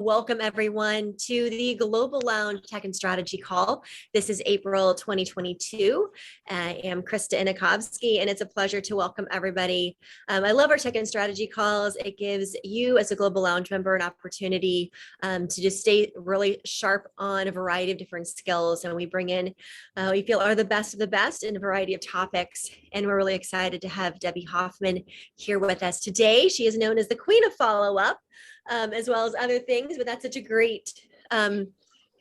Welcome everyone to the Global Lounge Tech and Strategy Call. This is April 2022. I am Krista Inikovsky, and it's a pleasure to welcome everybody. I love our Tech and Strategy Calls. It gives you as a Global Lounge member an opportunity to just stay really sharp on a variety of different skills. And we bring in, we feel are the best of the best in a variety of topics. And we're really excited to have Debbie Hoffman here with us today. She is known as the Queen of Follow-Up. As well as other things, but that's such a great kind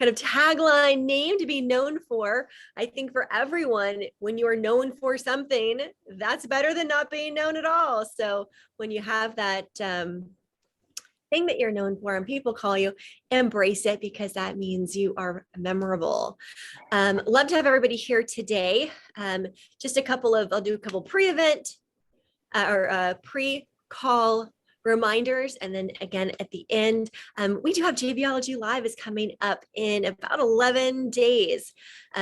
of tagline name to be known for. I think for everyone, when you are known for something, that's better than not being known at all. So when you have that thing that you're known for and people call you, embrace it, because that means you are memorable. Love to have everybody here today. Just a couple of, I'll do a couple pre-event or pre-call reminders, and then again at the end. We do have JVology Live is coming up in about 11 days.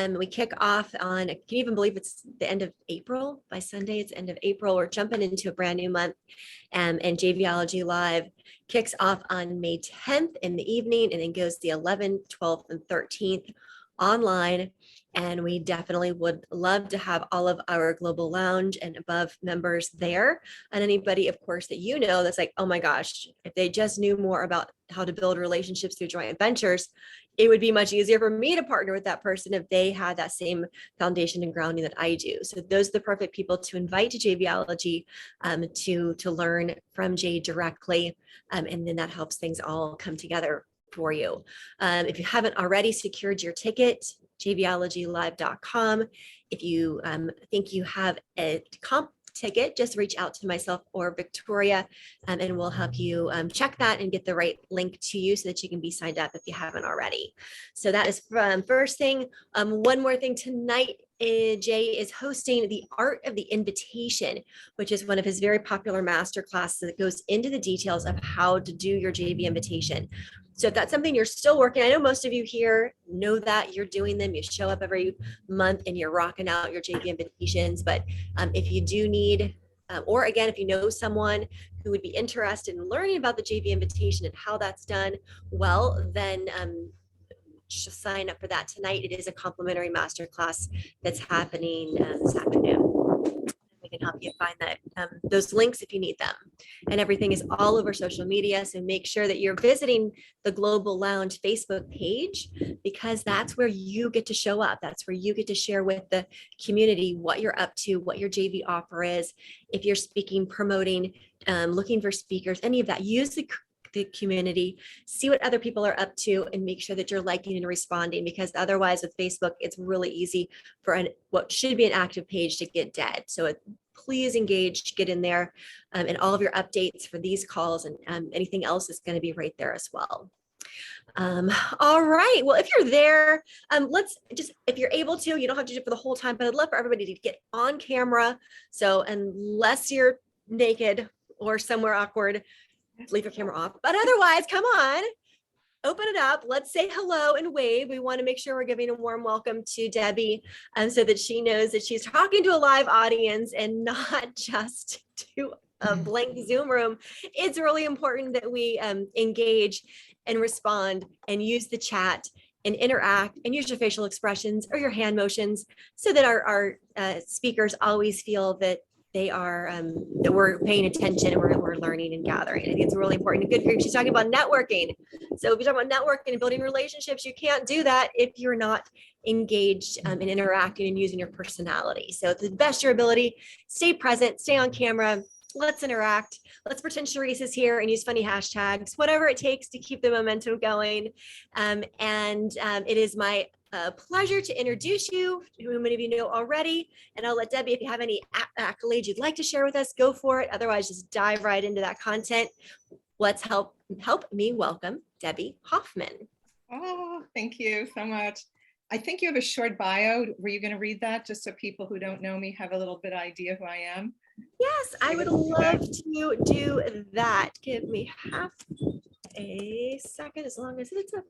We kick off on, can you even believe it's the end of April? By Sunday, it's end of April. We're jumping into a brand new month, and JVology Live kicks off on May 10th in the evening, and then goes the 11th, 12th, and 13th online. And we definitely would love to have all of our Global Lounge and above members there. And anybody, of course, that you know that's like, oh my gosh, if they just knew more about how to build relationships through joint ventures, it would be much easier for me to partner with that person if they had that same foundation and grounding that I do. So those are the perfect people to invite to JVology to learn from Jay directly. And then that helps things all come together for you. If you haven't already secured your ticket, jvologylive.com. If you think you have a comp ticket, just reach out to myself or Victoria, and we'll help you check that and get the right link to you so that you can be signed up if you haven't already. So that is first thing. One more thing tonight, Jay is hosting the Art of the Invitation, which is one of his very popular master classes that goes into the details of how to do your JV invitation. So if that's something you're still working, I know most of you here know that you're doing them. You show up every month and you're rocking out your JV invitations. But if you do need, or again, if you know someone who would be interested in learning about the JV invitation and how that's done, well, then just sign up for that tonight. It is a complimentary masterclass that's happening this afternoon. We can help you find that those links if you need them. And everything is all over social media. So make sure that you're visiting the Global Lounge Facebook page, because that's where you get to show up. That's where you get to share with the community what you're up to, what your JV offer is. If you're speaking, promoting, looking for speakers, any of that, use the community, see what other people are up to, and make sure that you're liking and responding, because otherwise with Facebook, it's really easy for what should be an active page to get dead. So please engage, get in there, and all of your updates for these calls and anything else is going to be right there as well. All right. Well, if you're there, let's just, if you're able to, you don't have to do it for the whole time, but I'd love for everybody to get on camera. So unless you're naked or somewhere awkward, leave your camera off, but otherwise, come on, open it up. Let's say hello and wave. We want to make sure we're giving a warm welcome to Debbie, so that she knows that she's talking to a live audience and not just to a blank Zoom room. It's really important that we engage and respond and use the chat and interact and use your facial expressions or your hand motions, so that our speakers always feel that they are that we're paying attention and we're learning and gathering. I think it's really important. A good group. She's talking about networking. So if you're talking about networking and building relationships, you can't do that if you're not engaged and interacting and using your personality. So to the best of your ability, stay present, stay on camera. Let's interact. Let's pretend Charisse is here and use funny hashtags, whatever it takes to keep the momentum going. It is my pleasure to introduce you, who many of you know already. And I'll let Debbie, if you have any accolades you'd like to share with us, go for it. Otherwise, just dive right into that content. Let's help me welcome Debbie Hoffman. Oh, thank you so much. I think you have a short bio. Were you going to read that just so people who don't know me have a little bit idea who I am? Yes, I would love to do that. Give me half a second, as long as it's up.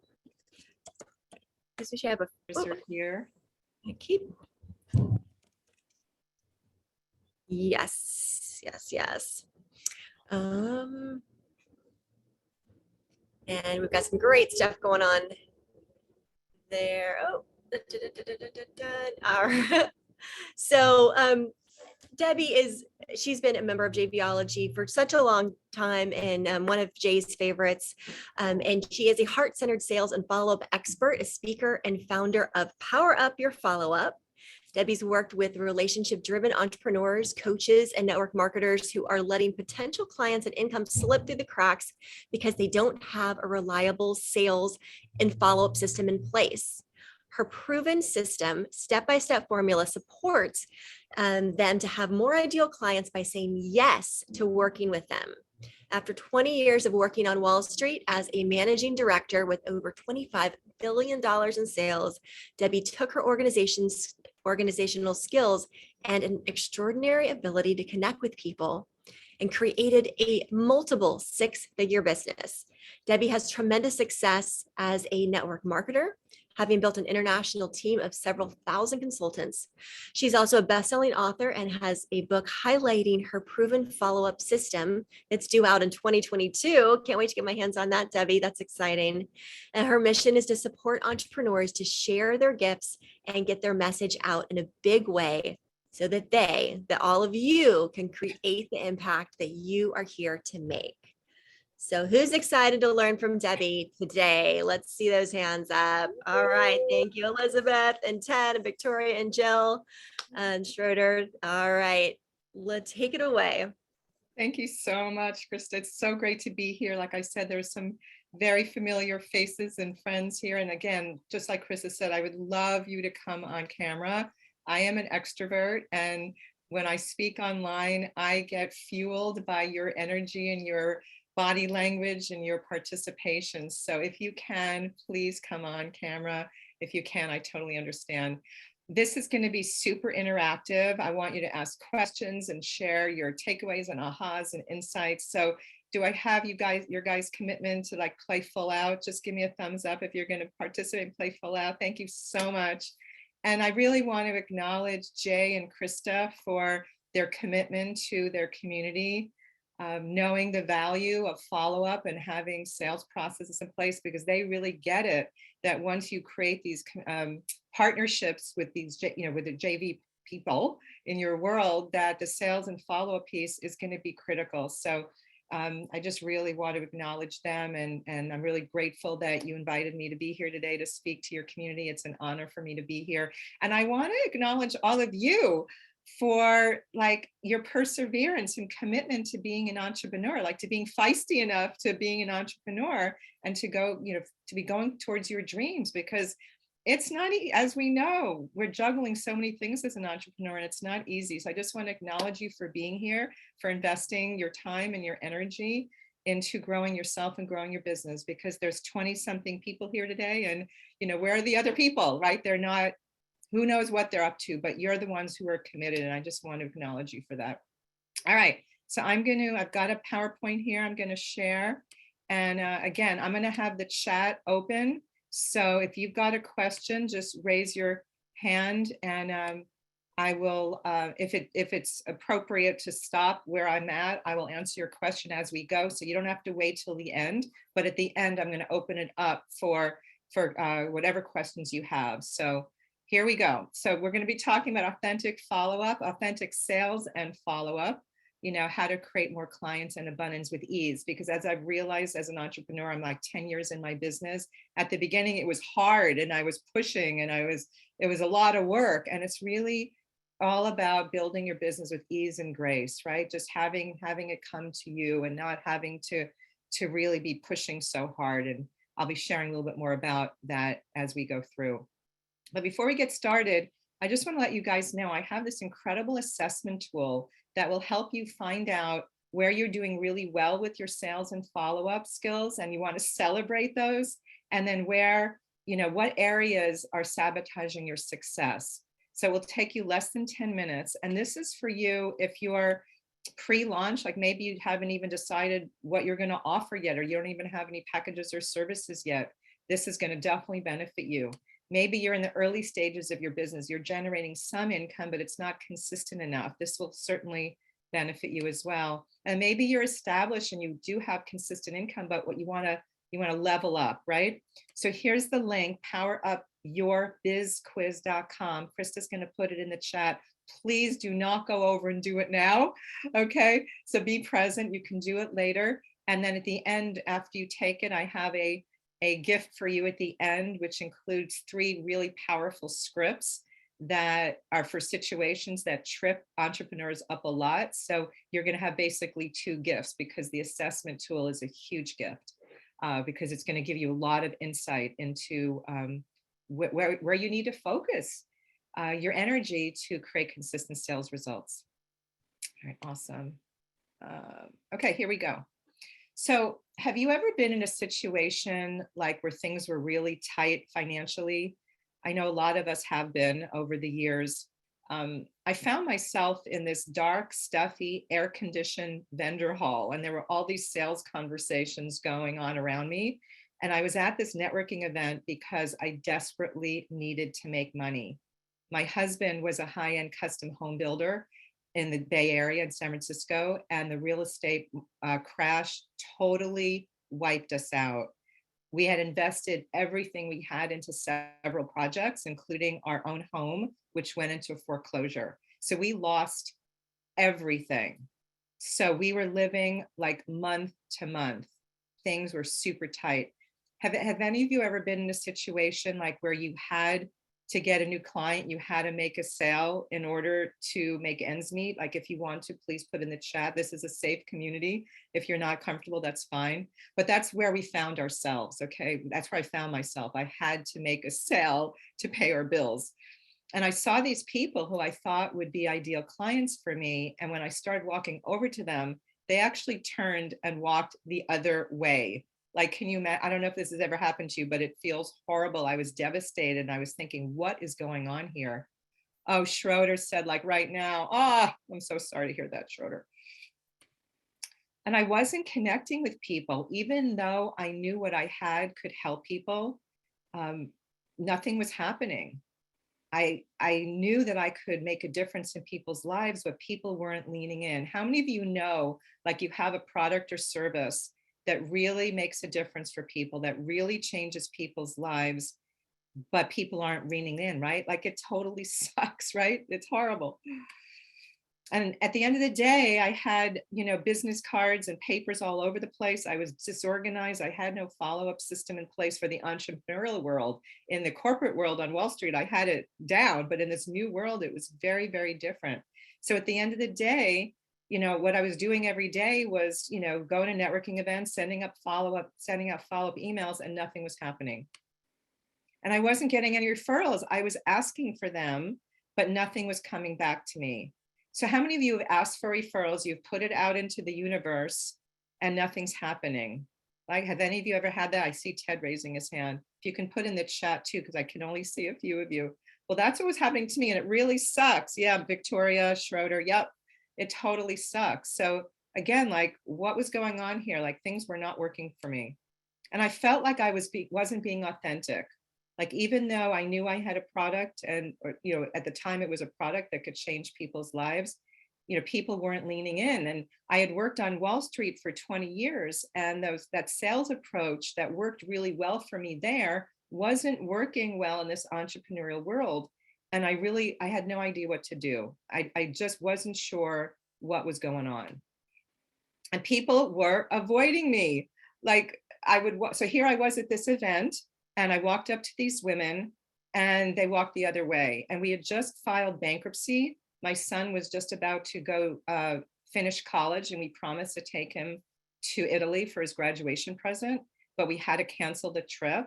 We should have a cursor here. I keep. Yes. And we've got some great stuff going on there. Oh, all right. So she's been a member of JVology for such a long time and one of Jay's favorites. And she is a heart-centered sales and follow-up expert, a speaker, and founder of Power Up Your Follow-Up. Debbie's worked with relationship-driven entrepreneurs, coaches, and network marketers who are letting potential clients and income slip through the cracks because they don't have a reliable sales and follow-up system in place. Her proven system, step-by-step formula supports them to have more ideal clients by saying yes to working with them. After 20 years of working on Wall Street as a managing director with over $25 billion in sales, Debbie took her organizational skills and an extraordinary ability to connect with people and created a multiple six-figure business. Debbie has tremendous success as a network marketer, having built an international team of several thousand consultants. She's also a best-selling author and has a book highlighting her proven follow-up system. It's due out in 2022. Can't wait to get my hands on that, Debbie. That's exciting. And her mission is to support entrepreneurs to share their gifts and get their message out in a big way so that all of you can create the impact that you are here to make. So who's excited to learn from Debbie today? Let's see those hands up. All right. Thank you, Elizabeth and Ted and Victoria and Jill and Schroeder. All right. Let's take it away. Thank you so much, Krista. It's so great to be here. Like I said, there's some very familiar faces and friends here. And again, just like Krista said, I would love you to come on camera. I am an extrovert, and when I speak online, I get fueled by your energy and your body language and your participation. So if you can, please come on camera. If you can, I totally understand. This is going to be super interactive. I want you to ask questions and share your takeaways and ahas and insights. So do I have your guys' commitment to like play full out? Just give me a thumbs up if you're going to participate and play full out. Thank you so much. And I really want to acknowledge Jay and Krista for their commitment to their community, knowing the value of follow-up and having sales processes in place, because they really get it that once you create these partnerships with these, with the JV people in your world, that the sales and follow-up piece is going to be critical. So I just really want to acknowledge them, and I'm really grateful that you invited me to be here today to speak to your community. It's an honor for me to be here. And I want to acknowledge all of you for like your perseverance and commitment to being an entrepreneur, like to being feisty enough to being an entrepreneur and to go, to be going towards your dreams, because it's not, as we know, we're juggling so many things as an entrepreneur and it's not easy. So I just want to acknowledge you for being here, for investing your time and your energy into growing yourself and growing your business, because there's 20 something people here today, and where are the other people, right? They're not, who knows what they're up to, but you're the ones who are committed. And I just want to acknowledge you for that. All right. So I've got a PowerPoint here I'm going to share. And again, I'm going to have the chat open. So if you've got a question, just raise your hand, and I will, if it's appropriate to stop where I'm at, I will answer your question as we go. So you don't have to wait till the end, but at the end, I'm going to open it up for whatever questions you have. So here we go. So we're going to be talking about authentic follow-up, authentic sales and follow-up, how to create more clients and abundance with ease. Because as I've realized as an entrepreneur, I'm like 10 years in my business. At the beginning, it was hard and I was pushing and it was a lot of work. And it's really all about building your business with ease and grace, right? Just having it come to you and not having to really be pushing so hard. And I'll be sharing a little bit more about that as we go through. But before we get started, I just want to let you guys know I have this incredible assessment tool that will help you find out where you're doing really well with your sales and follow-up skills, and you want to celebrate those, and then where, what areas are sabotaging your success. So it will take you less than 10 minutes. And this is for you if you're pre-launch, like maybe you haven't even decided what you're going to offer yet, or you don't even have any packages or services yet. This is going to definitely benefit you. Maybe you're in the early stages of your business. You're generating some income, but it's not consistent enough. This will certainly benefit you as well. And maybe you're established and you do have consistent income, but what you want You want to level up, right? So here's the link, powerupyourbizquiz.com. Krista's going to put it in the chat. Please do not go over and do it now. Okay, so be present. You can do it later. And then at the end, after you take it, I have a gift for you at the end, which includes 3 really powerful scripts that are for situations that trip entrepreneurs up a lot. So you're going to have basically 2 gifts, because the assessment tool is a huge gift, because it's going to give you a lot of insight into where you need to focus your energy to create consistent sales results. All right, awesome. Okay, here we go. So have you ever been in a situation like where things were really tight financially? I know a lot of us have been over the years. I found myself in this dark, stuffy, air-conditioned vendor hall, and there were all these sales conversations going on around me. And I was at this networking event because I desperately needed to make money. My husband was a high-end custom home builder in the Bay Area in San Francisco, and the real estate crash totally wiped us out. We had invested everything we had into several projects, including our own home, which went into foreclosure. So we lost everything. So we were living like month to month. Things were super tight. Have any of you ever been in a situation like where you had to get a new client, you had to make a sale in order to make ends meet? Like, if you want to, please put in the chat. This is a safe community. If you're not comfortable, that's fine. But that's where we found ourselves, okay? That's where I found myself. I had to make a sale to pay our bills. And I saw these people who I thought would be ideal clients for me. And when I started walking over to them, they actually turned and walked the other way. Like, can you imagine? I don't know if this has ever happened to you, but it feels horrible. I was devastated, and I was thinking, what is going on here? Oh, Schroeder said, like, right now. Ah, I'm so sorry to hear that, Schroeder. And I wasn't connecting with people, even though I knew what I had could help people. Nothing was happening. I knew that I could make a difference in people's lives, but people weren't leaning in. How many of you know, like, you have a product or service that really makes a difference for people, that really changes people's lives, but people aren't leaning in, right? Like, it totally sucks, right? It's horrible. And at the end of the day, I had, business cards and papers all over the place. I was disorganized. I had no follow-up system in place for the entrepreneurial world. In the corporate world on Wall Street, I had it down, but in this new world, it was very, very different. So at the end of the day, what I was doing every day was, going to networking events, sending out follow-up emails, and nothing was happening. And I wasn't getting any referrals. I was asking for them, but nothing was coming back to me. So how many of you have asked for referrals? You've put it out into the universe and nothing's happening. Like, have any of you ever had that? I see Ted raising his hand. If you can put in the chat too, because I can only see a few of you. Well, that's what was happening to me, and it really sucks. Yeah, Victoria, Schroeder, yep, it totally sucks. So again, like, what was going on here? Like, things were not working for me. And I felt like I wasn't being authentic. Like, even though I knew I had a product, and at the time it was a product that could change people's lives, people weren't leaning in. And I had worked on Wall Street for 20 years, and that sales approach that worked really well for me there wasn't working well in this entrepreneurial world. And I had no idea what to do. I just wasn't sure what was going on. And people were avoiding me. Like, so here I was at this event, and I walked up to these women, and they walked the other way. And we had just filed bankruptcy. My son was just about to go finish college, and we promised to take him to Italy for his graduation present, but we had to cancel the trip.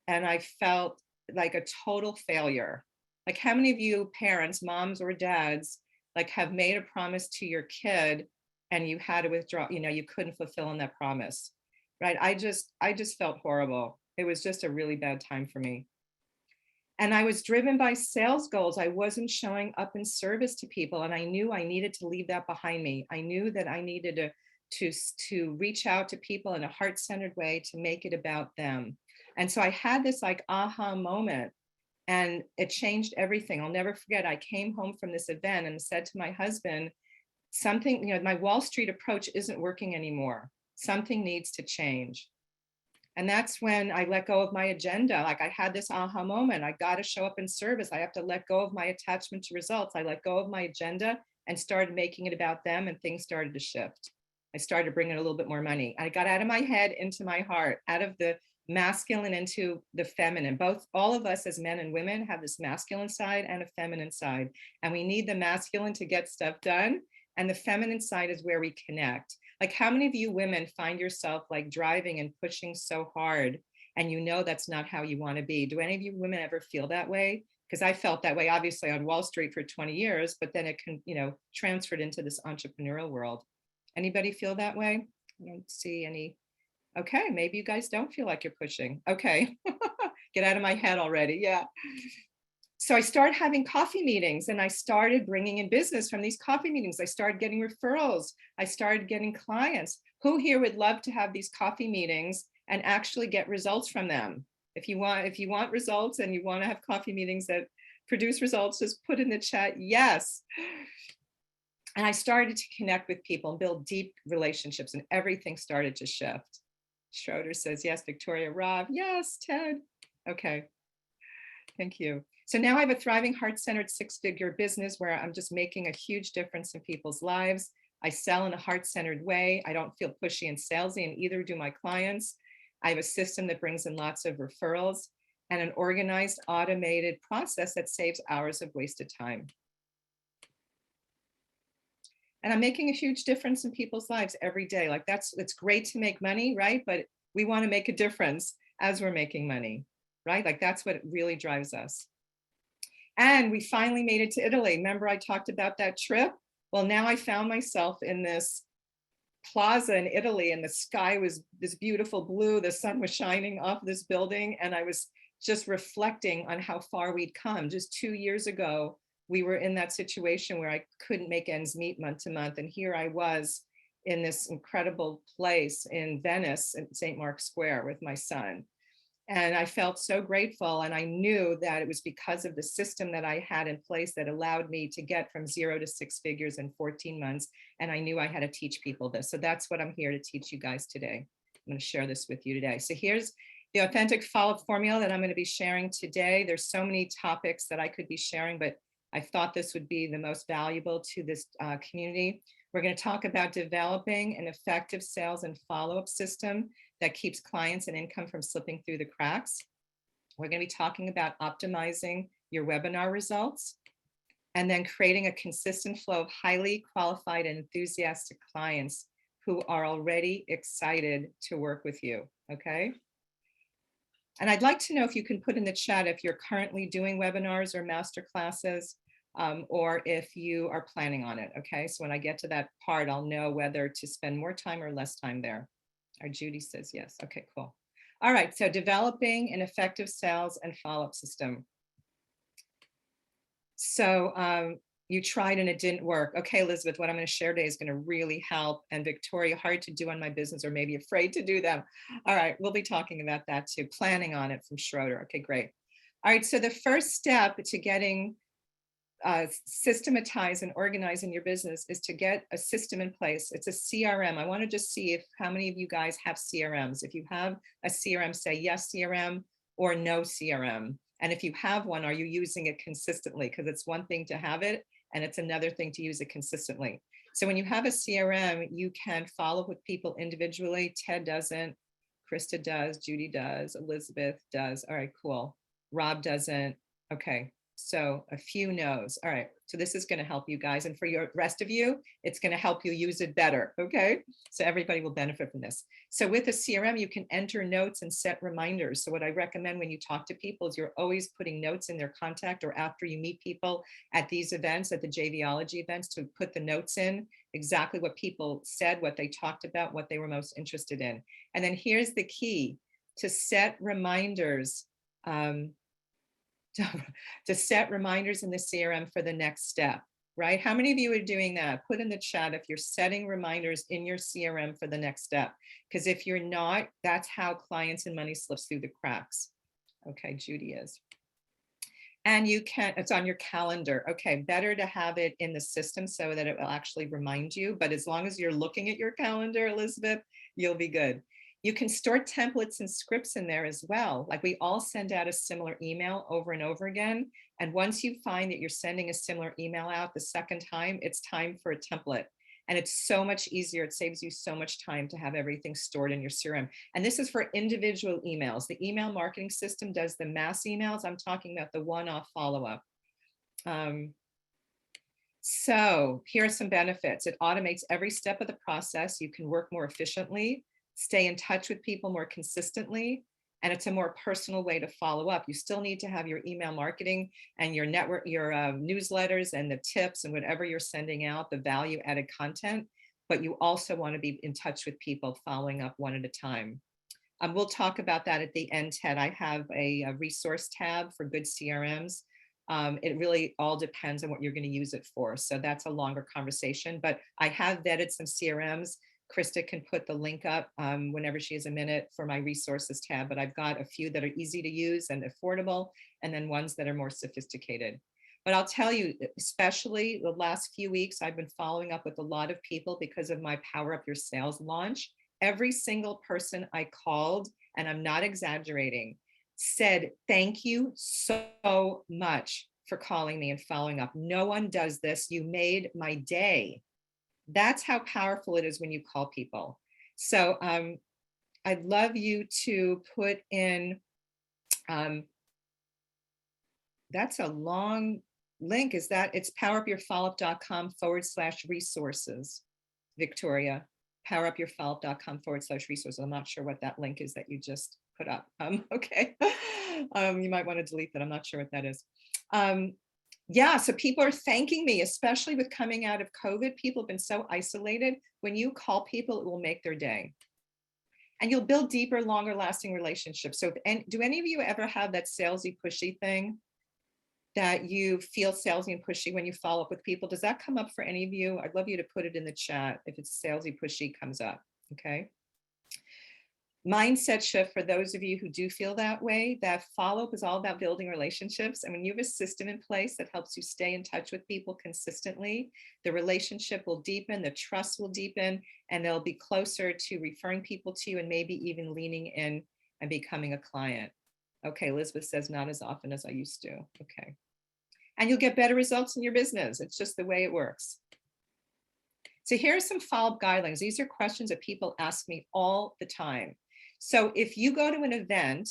And I felt like a total failure. Like, how many of you parents, moms or dads, like, have made a promise to your kid and you had to withdraw, you couldn't fulfill on that promise, right? I just felt horrible. It was just a really bad time for me. And I was driven by sales goals. I wasn't showing up in service to people, and I knew I needed to leave that behind me. I knew that I needed to reach out to people in a heart-centered way, to make it about them. And so I had this like aha moment, and it changed everything. I'll never forget. I came home from this event and said to my husband, something, my Wall Street approach isn't working anymore. Something needs to change. And that's when I let go of my agenda. Like I had this aha moment. I got to show up in service. I have to let go of my attachment to results. I let go of my agenda and started making it about them, and things started to shift. I started bringing a little bit more money. I got out of my head into my heart, out of the masculine into the feminine. All of us as men and women have this masculine side and a feminine side. And we need the masculine to get stuff done. And the feminine side is where we connect. Like how many of you women find yourself like driving and pushing so hard and you know that's not how you want to be? Do any of you women ever feel that way? Because I felt that way, obviously on Wall Street for 20 years, but then it can, transferred into this entrepreneurial world. Anybody feel that way? I don't see any. Okay, maybe you guys don't feel like you're pushing. Okay, get out of my head already. Yeah. So I started having coffee meetings and I started bringing in business from these coffee meetings. I started getting referrals. I started getting clients. Who here would love to have these coffee meetings and actually get results from them? If you want results and you want to have coffee meetings that produce results, just put in the chat, yes. And I started to connect with people and build deep relationships, and everything started to shift. Schroeder says, yes, Victoria, Rob, yes, Ted. Okay, thank you. So now I have a thriving, heart-centered, six-figure business where I'm just making a huge difference in people's lives. I sell in a heart-centered way. I don't feel pushy and salesy, and either do my clients. I have a system that brings in lots of referrals and an organized, automated process that saves hours of wasted time. And I'm making a huge difference in people's lives every day. Like it's great to make money, right? But we want to make a difference as we're making money, right? Like that's what really drives us. And we finally made it to Italy. Remember I talked about that trip? Well, now I found myself in this plaza in Italy, and the sky was this beautiful blue. The sun was shining off this building. And I was just reflecting on how far we'd come. Just 2 years ago, we were in that situation where I couldn't make ends meet month to month. And here I was in this incredible place in Venice, in St. Mark's Square with my son. And I felt so grateful. And I knew that it was because of the system that I had in place that allowed me to get from 0 to 6 figures in 14 months. And I knew I had to teach people this. So that's what I'm here to teach you guys today. I'm going to share this with you today. So here's the authentic follow-up formula that I'm going to be sharing today. There's so many topics that I could be sharing, but I thought this would be the most valuable to this community. We're going to talk about developing an effective sales and follow-up system that keeps clients and income from slipping through the cracks. We're going to be talking about optimizing your webinar results and then creating a consistent flow of highly qualified and enthusiastic clients who are already excited to work with you. Okay. And I'd like to know if you can put in the chat if you're currently doing webinars or master classes, or if you are planning on it. Okay, so when I get to that part, I'll know whether to spend more time or less time there. Our Judy says yes. Okay, cool. All right, so developing an effective sales and follow-up system. So you tried and it didn't work. Okay, Elizabeth, what I'm going to share today is going to really help. And Victoria, hard to do on my business or maybe afraid to do them. All right, we'll be talking about that too. Planning on it from Schroeder. Okay, great. All right, so the first step to getting systematized and organized in your business is to get a system in place. It's a CRM. I want to just see if how many of you guys have CRMs. If you have a CRM, say yes CRM or no CRM. And if you have one, are you using it consistently? Because it's one thing to have it, and it's another thing to use it consistently. So when you have a CRM, you can follow up with people individually. Ted doesn't, Krista does, Judy does, Elizabeth does. All right, cool. Rob doesn't. Okay, so a few no's. All right, so this is going to help you guys. And for your rest of you, it's going to help you use it better. Okay, so everybody will benefit from this. So with a CRM, you can enter notes and set reminders. So what I recommend when you talk to people is you're always putting notes in their contact, or after you meet people at these events, at the JVology events, to put the notes in exactly what people said, what they talked about, what they were most interested in. And then here's the key: to set reminders. To set reminders in the CRM for the next step, right? How many of you are doing that? Put in the chat if you're setting reminders in your CRM for the next step. Because if you're not, that's how clients and money slips through the cracks. Okay, Judy is. And you can, it's on your calendar. Okay, better to have it in the system so that it will actually remind you. But as long as you're looking at your calendar, Elizabeth, you'll be good. You can store templates and scripts in there as well. Like we all send out a similar email over and over again. And once you find that you're sending a similar email out the second time, it's time for a template. And it's so much easier. It saves you so much time to have everything stored in your CRM. And this is for individual emails. The email marketing system does the mass emails. I'm talking about the one-off follow-up. So here are some benefits. It automates every step of the process. You can work more efficiently, stay in touch with people more consistently, and it's a more personal way to follow up. You still need to have your email marketing and your network, your newsletters and the tips and whatever you're sending out, the value added content, but you also want to be in touch with people, following up one at a time. We'll talk about that at the end, Ted. I have a resource tab for good CRMs. It really all depends on what you're going to use it for. So that's a longer conversation, but I have vetted some CRMs. Krista can put the link up whenever she has a minute for my resources tab, but I've got a few that are easy to use and affordable, and then ones that are more sophisticated. But I'll tell you, especially the last few weeks, I've been following up with a lot of people because of my Power Up Your Sales launch. Every single person I called, and I'm not exaggerating, said, thank you so much for calling me and following up. No one does this. You made my day. That's how powerful it is when you call people. So I'd love you to put in, that's a long link. Is that, it's powerupyourfollowup.com/resources, Victoria, powerupyourfollowup.com/resources. I'm not sure what that link is that you just put up. Okay. You might want to delete that. I'm not sure what that is. Yeah, so people are thanking me, especially with coming out of COVID. People have been so isolated. When you call people, it will make their day. And you'll build deeper, longer lasting relationships. So do any of you ever have that salesy, pushy thing that you feel salesy and pushy when you follow up with people? Does that come up for any of you? I'd love you to put it in the chat if it's salesy, pushy comes up, okay? Mindset shift for those of you who do feel that way. That follow-up is all about building relationships. And when you have a system in place that helps you stay in touch with people consistently, the relationship will deepen, the trust will deepen, and they'll be closer to referring people to you and maybe even leaning in and becoming a client. Okay, Elizabeth says not as often as I used to. Okay. And you'll get better results in your business. It's just the way it works. So here are some follow-up guidelines. These are questions that people ask me all the time. So if you go to an event,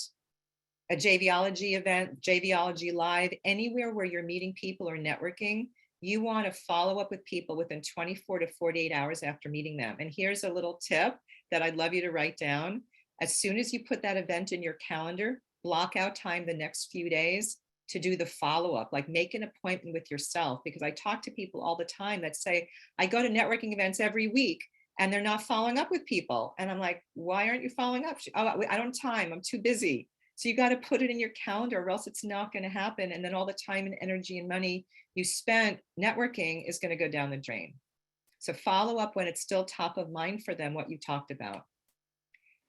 a JVology event, JVology Live, anywhere where you're meeting people or networking, you want to follow up with people within 24 to 48 hours after meeting them. And here's a little tip that I'd love you to write down. As soon as you put that event in your calendar, block out time the next few days to do the follow-up, like make an appointment with yourself, because I talk to people all the time that say, I go to networking events every week and they're not following up with people. And I'm like, why aren't you following up? Oh, I don't have time, I'm too busy. So you got to put it in your calendar or else it's not going to happen. And then all the time and energy and money you spent networking is going to go down the drain. So follow up when it's still top of mind for them, what you talked about.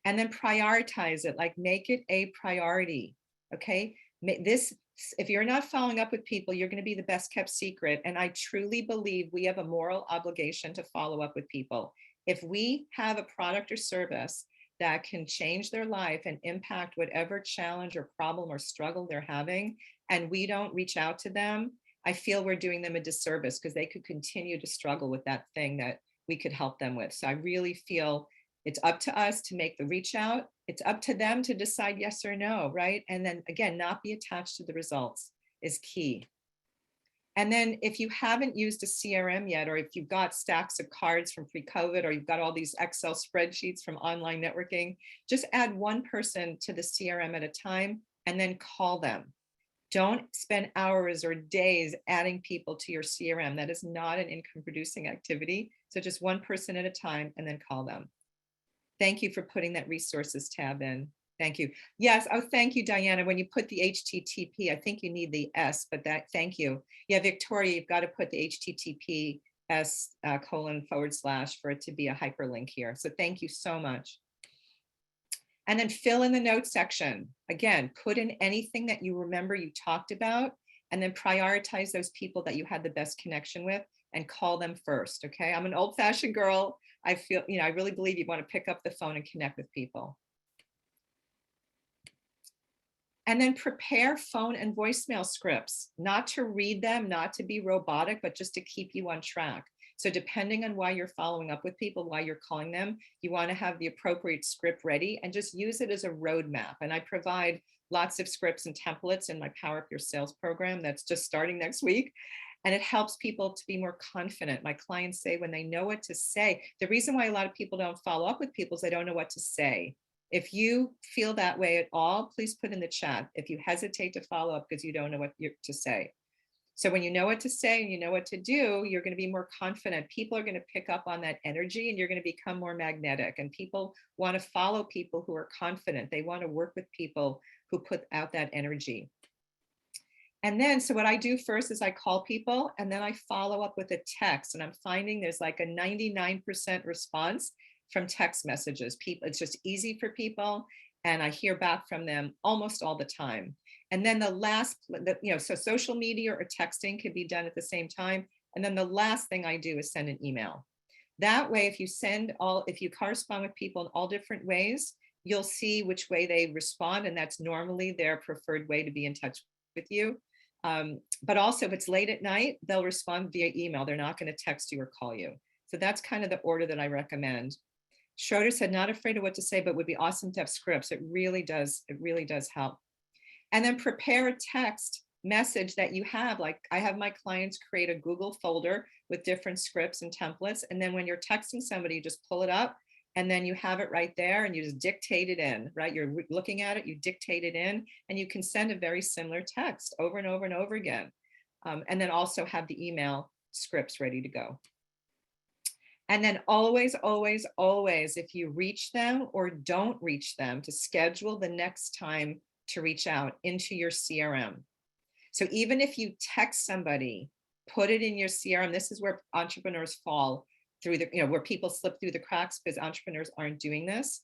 And then prioritize it, like make it a priority, okay? If you're not following up with people, you're going to be the best kept secret. And I truly believe we have a moral obligation to follow up with people. If we have a product or service that can change their life and impact whatever challenge or problem or struggle they're having, and we don't reach out to them, I feel we're doing them a disservice because they could continue to struggle with that thing that we could help them with. So I really feel it's up to us to make the reach out. It's up to them to decide yes or no, right? And then again, not be attached to the results is key. And then if you haven't used a CRM yet, or if you've got stacks of cards from pre-COVID, or you've got all these Excel spreadsheets from online networking, just add one person to the CRM at a time and then call them. Don't spend hours or days adding people to your CRM. That is not an income producing activity. So just one person at a time and then call them. Thank you for putting that resources tab in. Thank you. Yes. Oh, thank you, Diana. When you put the HTTP, I think you need the S, but thank you. Yeah, Victoria, you've got to put the HTTPS : / for it to be a hyperlink here. So thank you so much. And then fill in the notes section. Again, put in anything that you remember you talked about, and then prioritize those people that you had the best connection with and call them first. Okay. I'm an old-fashioned girl. I feel, I really believe you want to pick up the phone and connect with people. And then prepare phone and voicemail scripts, not to read them, not to be robotic, but just to keep you on track. So depending on why you're following up with people, why you're calling them, you want to have the appropriate script ready and just use it as a roadmap. And I provide lots of scripts and templates in my Power Up Your Sales program that's just starting next week. And it helps people to be more confident. My clients say when they know what to say, the reason why a lot of people don't follow up with people is they don't know what to say. If you feel that way at all, please put in the chat if you hesitate to follow up because you don't know what to say. So when you know what to say and you know what to do, you're going to be more confident. People are going to pick up on that energy and you're going to become more magnetic. And people want to follow people who are confident. They want to work with people who put out that energy. And then, so what I do first is I call people and then I follow up with a text. And I'm finding there's like a 99% response from text messages. People, it's just easy for people. And I hear back from them almost all the time. And then the last, so social media or texting can be done at the same time. And then the last thing I do is send an email. That way, if you correspond with people in all different ways, you'll see which way they respond. And that's normally their preferred way to be in touch with you. But also if it's late at night, they'll respond via email. They're not going to text you or call you. So that's kind of the order that I recommend. Schroeder said, not afraid of what to say, but would be awesome to have scripts. It really does help. And then prepare a text message that you have. Like I have my clients create a Google folder with different scripts and templates. And then when you're texting somebody, you just pull it up and then you have it right there and you just dictate it in, right? You're looking at it, you dictate it in, and you can send a very similar text over and over and over again. And then also have the email scripts ready to go. And then always, always, always, if you reach them or don't reach them, to schedule the next time to reach out into your CRM. So even if you text somebody, put it in your CRM. This is where entrepreneurs fall through where people slip through the cracks because entrepreneurs aren't doing this.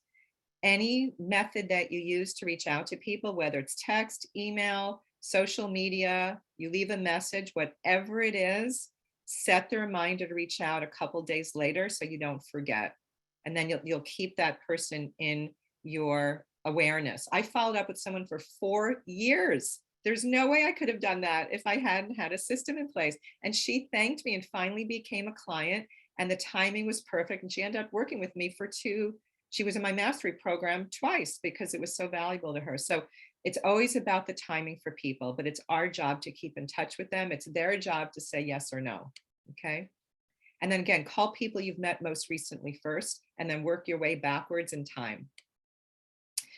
Any method that you use to reach out to people, whether it's text, email, social media, you leave a message, whatever it is, set the reminder to reach out a couple days later so you don't forget. And then you'll keep that person in your awareness. I followed up with someone for 4 years. There's no way I could have done that if I hadn't had a system in place. And she thanked me and finally became a client. And the timing was perfect. And she ended up working with me for she was in my mastery program twice because it was so valuable to her. So it's always about the timing for people, but it's our job to keep in touch with them. It's their job to say yes or no. Okay. And then again, call people you've met most recently first, and then work your way backwards in time.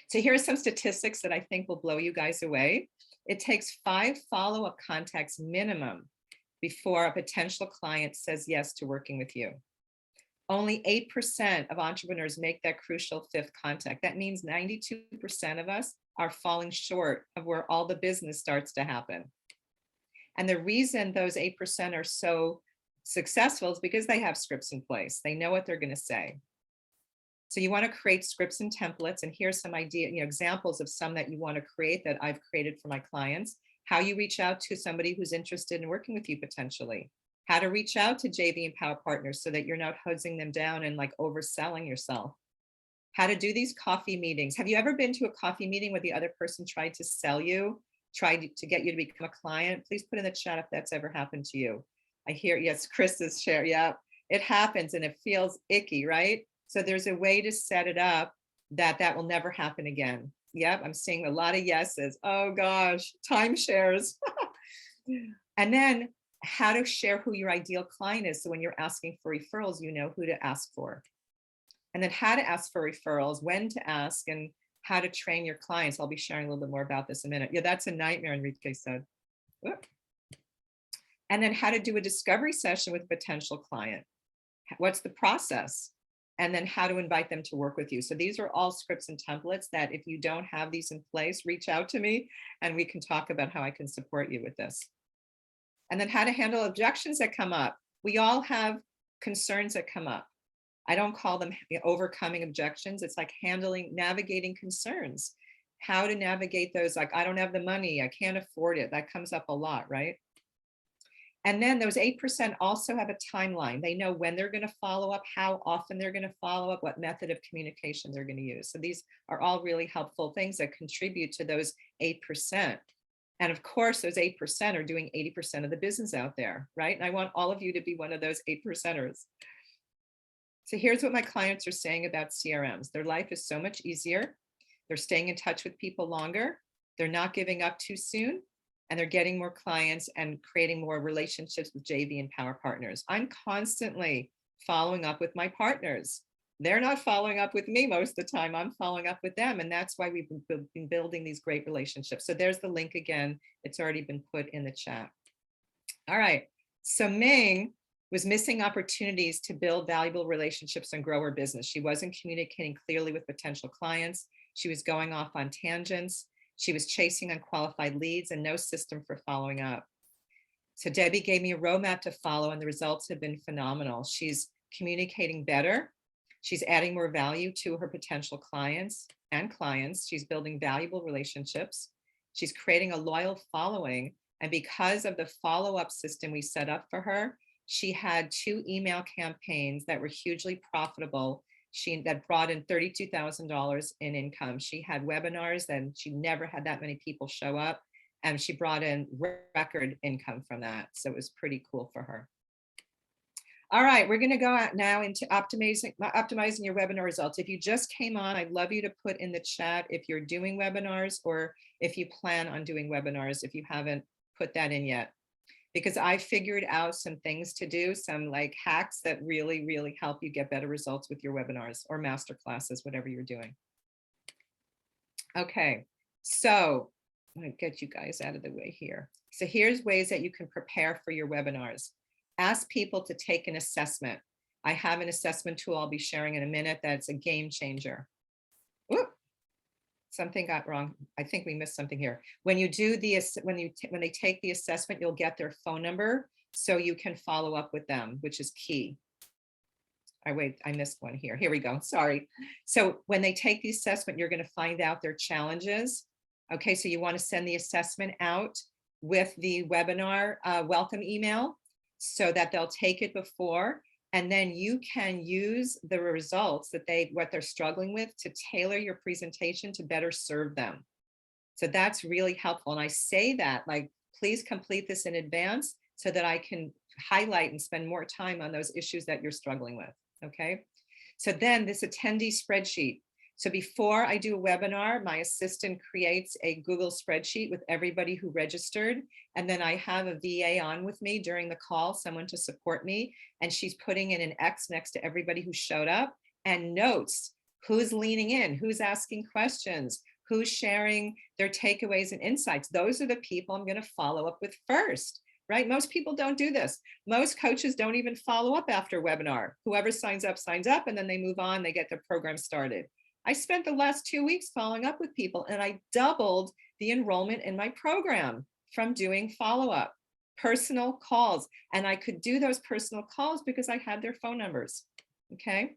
So here are some statistics that I think will blow you guys away. It takes 5 follow-up contacts minimum before a potential client says yes to working with you. Only 8% of entrepreneurs make that crucial 5th contact. That means 92% of us are falling short of where all the business starts to happen. And the reason those 8% are so successful is because they have scripts in place. They know what they're going to say. So you want to create scripts and templates. And here's some examples of some that you want to create that I've created for my clients. How you reach out to somebody who's interested in working with you potentially. How to reach out to JV and Power partners so that you're not hosing them down and like overselling yourself. How to do these coffee meetings. Have you ever been to a coffee meeting where the other person tried to sell you, tried to get you to become a client? Please put in the chat if that's ever happened to you. I hear, yes, Chris is share. Yeah, it happens and it feels icky, right? So there's a way to set it up that will never happen again. Yep, I'm seeing a lot of yeses. Oh gosh, timeshares. And then how to share who your ideal client is. So when you're asking for referrals, you know who to ask for. And then how to ask for referrals, when to ask, and how to train your clients. I'll be sharing a little bit more about this in a minute. Yeah, that's a nightmare, Enrique said. Whoop. And then how to do a discovery session with a potential client. What's the process? And then how to invite them to work with you. So these are all scripts and templates that if you don't have these in place, reach out to me and we can talk about how I can support you with this. And then how to handle objections that come up. We all have concerns that come up. I don't call them overcoming objections. It's like navigating concerns. How to navigate those, like, I don't have the money, I can't afford it. That comes up a lot, right? And then those 8% also have a timeline. They know when they're going to follow up, how often they're going to follow up, what method of communication they're going to use. So these are all really helpful things that contribute to those 8%. And of course, those 8% are doing 80% of the business out there, right? And I want all of you to be one of those 8%ers. So here's what my clients are saying about CRMs. Their life is so much easier. They're staying in touch with people longer. They're not giving up too soon. And they're getting more clients and creating more relationships with JV and Power Partners. I'm constantly following up with my partners. They're not following up with me most of the time. I'm following up with them. And that's why we've been building these great relationships. So there's the link again. It's already been put in the chat. All right. So Ming was missing opportunities to build valuable relationships and grow her business. She wasn't communicating clearly with potential clients. She was going off on tangents. She was chasing unqualified leads and no system for following up. So Debbie gave me a roadmap to follow and the results have been phenomenal. She's communicating better. She's adding more value to her potential clients and clients. She's building valuable relationships. She's creating a loyal following. And because of the follow-up system we set up for her, she had 2 email campaigns that were hugely profitable. That brought in $32,000 in income. She had webinars and she never had that many people show up. And she brought in record income from that. So it was pretty cool for her. All right, we're going to go out now into optimizing your webinar results. If you just came on, I'd love you to put in the chat if you're doing webinars or if you plan on doing webinars, if you haven't put that in yet. Because I figured out some things to do, some like hacks that really, really help you get better results with your webinars or master classes, whatever you're doing. Okay, so I'm gonna get you guys out of the way here. So here's ways that you can prepare for your webinars. Ask people to take an assessment. I have an assessment tool I'll be sharing in a minute that's a game changer. Whoop. Something got wrong. I think we missed something here. When you do the when they take the assessment, you'll get their phone number so you can follow up with them, which is key. Wait, I missed one here. Here we go. Sorry. So when they take the assessment, you're going to find out their challenges. Okay, so you want to send the assessment out with the webinar welcome email so that they'll take it before. And then you can use the results that what they're struggling with to tailor your presentation to better serve them. So that's really helpful. And I say that, like, please complete this in advance so that I can highlight and spend more time on those issues that you're struggling with. Okay. So then this attendee spreadsheet. So before I do a webinar, my assistant creates a Google spreadsheet with everybody who registered. And then I have a VA on with me during the call, someone to support me. And she's putting in an X next to everybody who showed up and notes who's leaning in, who's asking questions, who's sharing their takeaways and insights. Those are the people I'm going to follow up with first, right? Most people don't do this. Most coaches don't even follow up after a webinar. Whoever signs up, and then they move on, they get their program started. I spent the last 2 weeks following up with people and I doubled the enrollment in my program from doing follow-up, personal calls. And I could do those personal calls because I had their phone numbers, okay?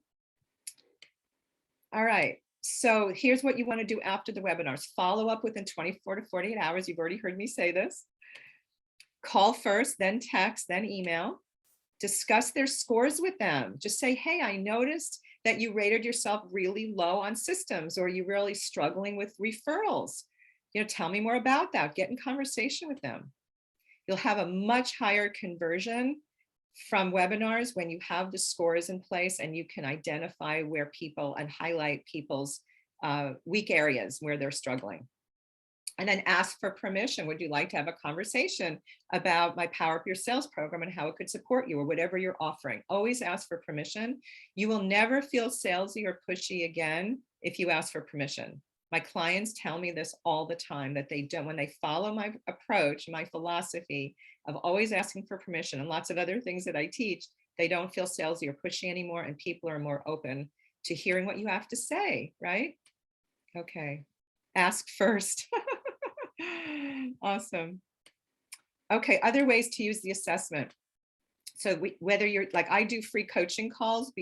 All right, so here's what you wanna do after the webinars. Follow up within 24 to 48 hours. You've already heard me say this. Call first, then text, then email. Discuss their scores with them. Just say, hey, I noticed that you rated yourself really low on systems, or you're really struggling with referrals. You know, tell me more about that. Get in conversation with them. You'll have a much higher conversion from webinars when you have the scores in place and you can identify where people and highlight people's weak areas where they're struggling. And then ask for permission. Would you like to have a conversation about my Power Up Your Sales program and how it could support you or whatever you're offering? Always ask for permission. You will never feel salesy or pushy again if you ask for permission. My clients tell me this all the time, that they don't, when they follow my approach, my philosophy of always asking for permission and lots of other things that I teach, they don't feel salesy or pushy anymore, and people are more open to hearing what you have to say, right? Okay, ask first. Awesome. Okay, other ways to use the assessment. So whether you're like, I do free coaching calls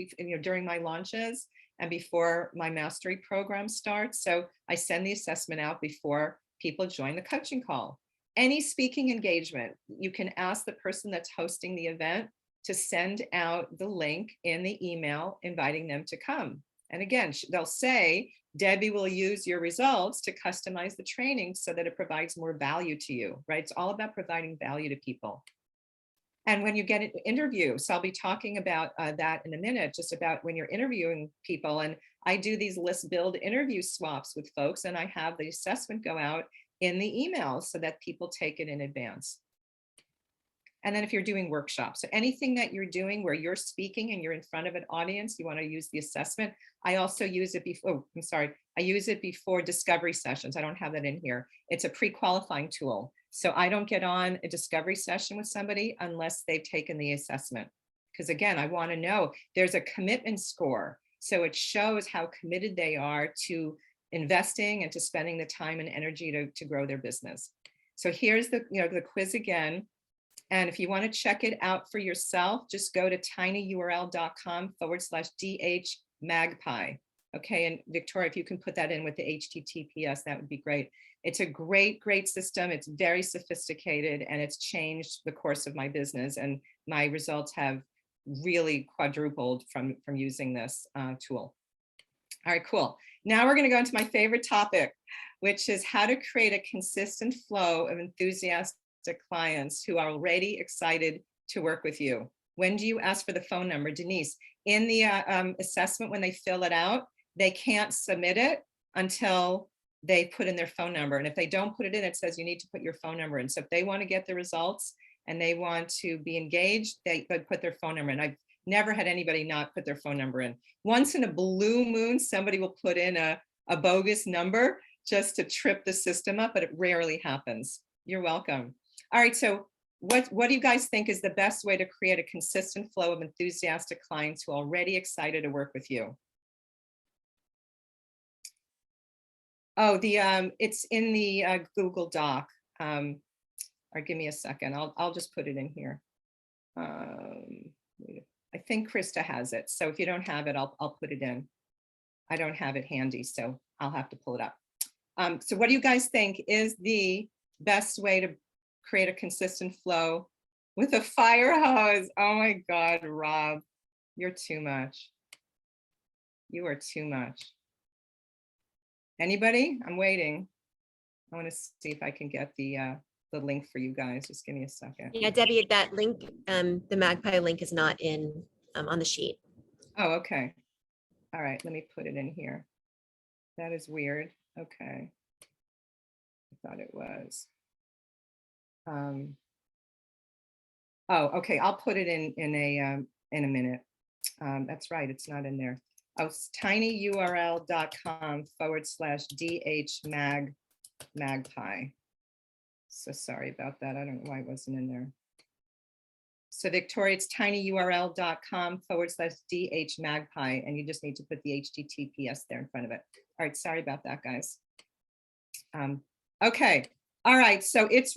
during my launches and before my mastery program starts. So I send the assessment out before people join the coaching call. any speaking engagement, you can ask the person that's hosting the event to send out the link in the email inviting them to come. And again, they'll say, Debbie will use your results to customize the training so that it provides more value to you, right? It's all about providing value to people. And when you get an interview, so I'll be talking about that in a minute, just about when you're interviewing people. And I do these list build interview swaps with folks, and I have the assessment go out in the email so that people take it in advance. And then if you're doing workshops, so anything that you're doing where you're speaking and you're in front of an audience, you want to use the assessment. I also use it before, oh, I'm sorry, I use it before discovery sessions. I don't have that in here. It's a pre-qualifying tool. So I don't get on a discovery session with somebody unless they've taken the assessment. Because again, I want to know there's a commitment score. So it shows how committed they are to investing and to spending the time and energy to grow their business. So here's the, the quiz again. And if you want to check it out for yourself, just go to tinyurl.com/DH Magpai. Okay, and Victoria, if you can put that in with the HTTPS, that would be great. It's a great, great system. It's very sophisticated and it's changed the course of my business. And my results have really quadrupled from using this tool. All right, cool. Now we're going to go into my favorite topic, which is how to create a consistent flow of enthusiastic clients who are already excited to work with you. When do you ask for the phone number? Denise, in the assessment, when they fill it out, they can't submit it until they put in their phone number. And if they don't put it in, it says you need to put your phone number in. So if they want to get the results and they want to be engaged, they put their phone number in. I've never had anybody not put their phone number in. Once in a blue moon, somebody will put in a bogus number just to trip the system up, but it rarely happens. You're welcome. All right, so what do you guys think is the best way to create a consistent flow of enthusiastic clients who are already excited to work with you? Oh, it's in the Google Doc. Or give me a second. I'll just put it in here. I think Krista has it. So if you don't have it, I'll put it in. I don't have it handy, so I'll have to pull it up. So what do you guys think is the best way to create a consistent flow with a fire hose? Oh my God, Rob, you're too much. You are too much. Anybody? I'm waiting. I want to see if I can get the link for you guys. Just give me a second. Yeah, Debbie, that link, the Magpie link is not in on the sheet. Oh, okay. All right, let me put it in here. That is weird. Okay. I thought it was. Oh, okay. I'll put it in a minute. That's right. It's not in there. Oh, it's tinyurl.com/DH Magpie. So sorry about that. I don't know why it wasn't in there. So Victoria, it's tinyurl.com/DH Magpie, and you just need to put the HTTPS there in front of it. All right, sorry about that, guys. Okay, all right, so it's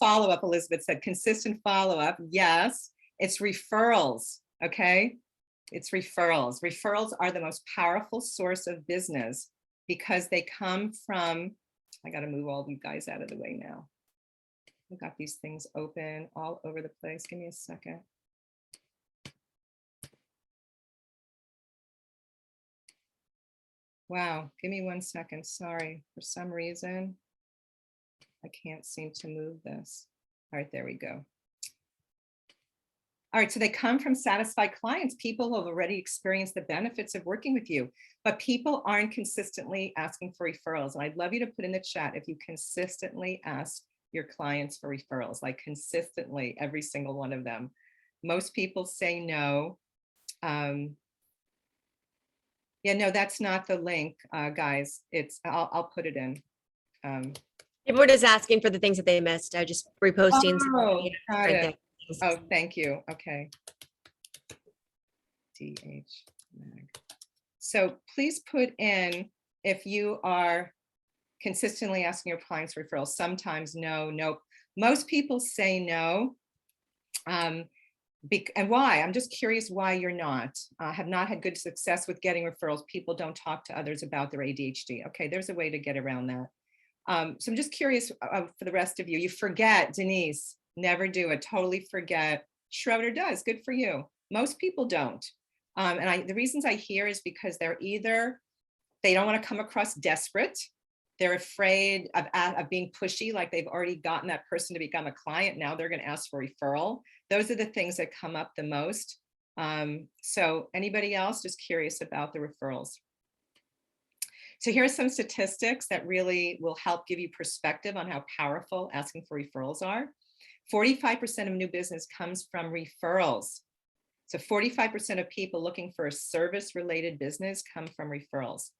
follow-up, Elizabeth said, consistent follow-up. Yes, it's referrals, okay? It's referrals. Referrals are the most powerful source of business because they come from, I gotta move all you guys out of the way now. I've got these things open all over the place. Give me a second. Wow, give me 1 second. Sorry, for some reason, I can't seem to move this. All right, there we go. All right, so they come from satisfied clients, people who have already experienced the benefits of working with you, but people aren't consistently asking for referrals. And I'd love you to put in the chat if you consistently ask your clients for referrals, like consistently, every single one of them. Most people say no. Yeah, no, that's not the link, guys. It's, I'll put it in. People were just asking for the things that they missed. I just reposting. Oh, got it. Oh, thank you. Okay. DH Mag. So please put in if you are consistently asking your clients for referrals. Sometimes no, nope. Most people say no. And why? I'm just curious why you're not. Have not had good success with getting referrals. People don't talk to others about their ADHD. Okay, there's a way to get around that. So I'm just curious for the rest of you. You forget, Denise, never do it. Totally forget. Schroeder does. Good for you. Most people don't. And the reasons I hear is because they don't want to come across desperate. They're afraid of being pushy, like they've already gotten that person to become a client. Now they're going to ask for referral. Those are the things that come up the most. So anybody else just curious about the referrals? So here are some statistics that really will help give you perspective on how powerful asking for referrals are. 45% of new business comes from referrals. So 45% of people looking for a service-related business come from referrals.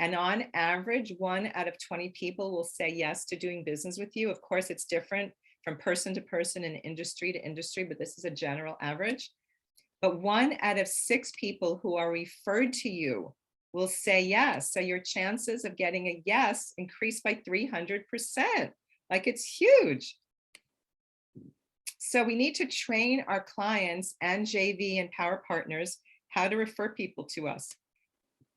And on average, 1 out of 20 people will say yes to doing business with you. Of course, it's different from person to person and industry to industry, but this is a general average. But 1 out of 6 people who are referred to you will say yes. So your chances of getting a yes increase by 300%. Like, it's huge. So we need to train our clients and JV and power partners how to refer people to us.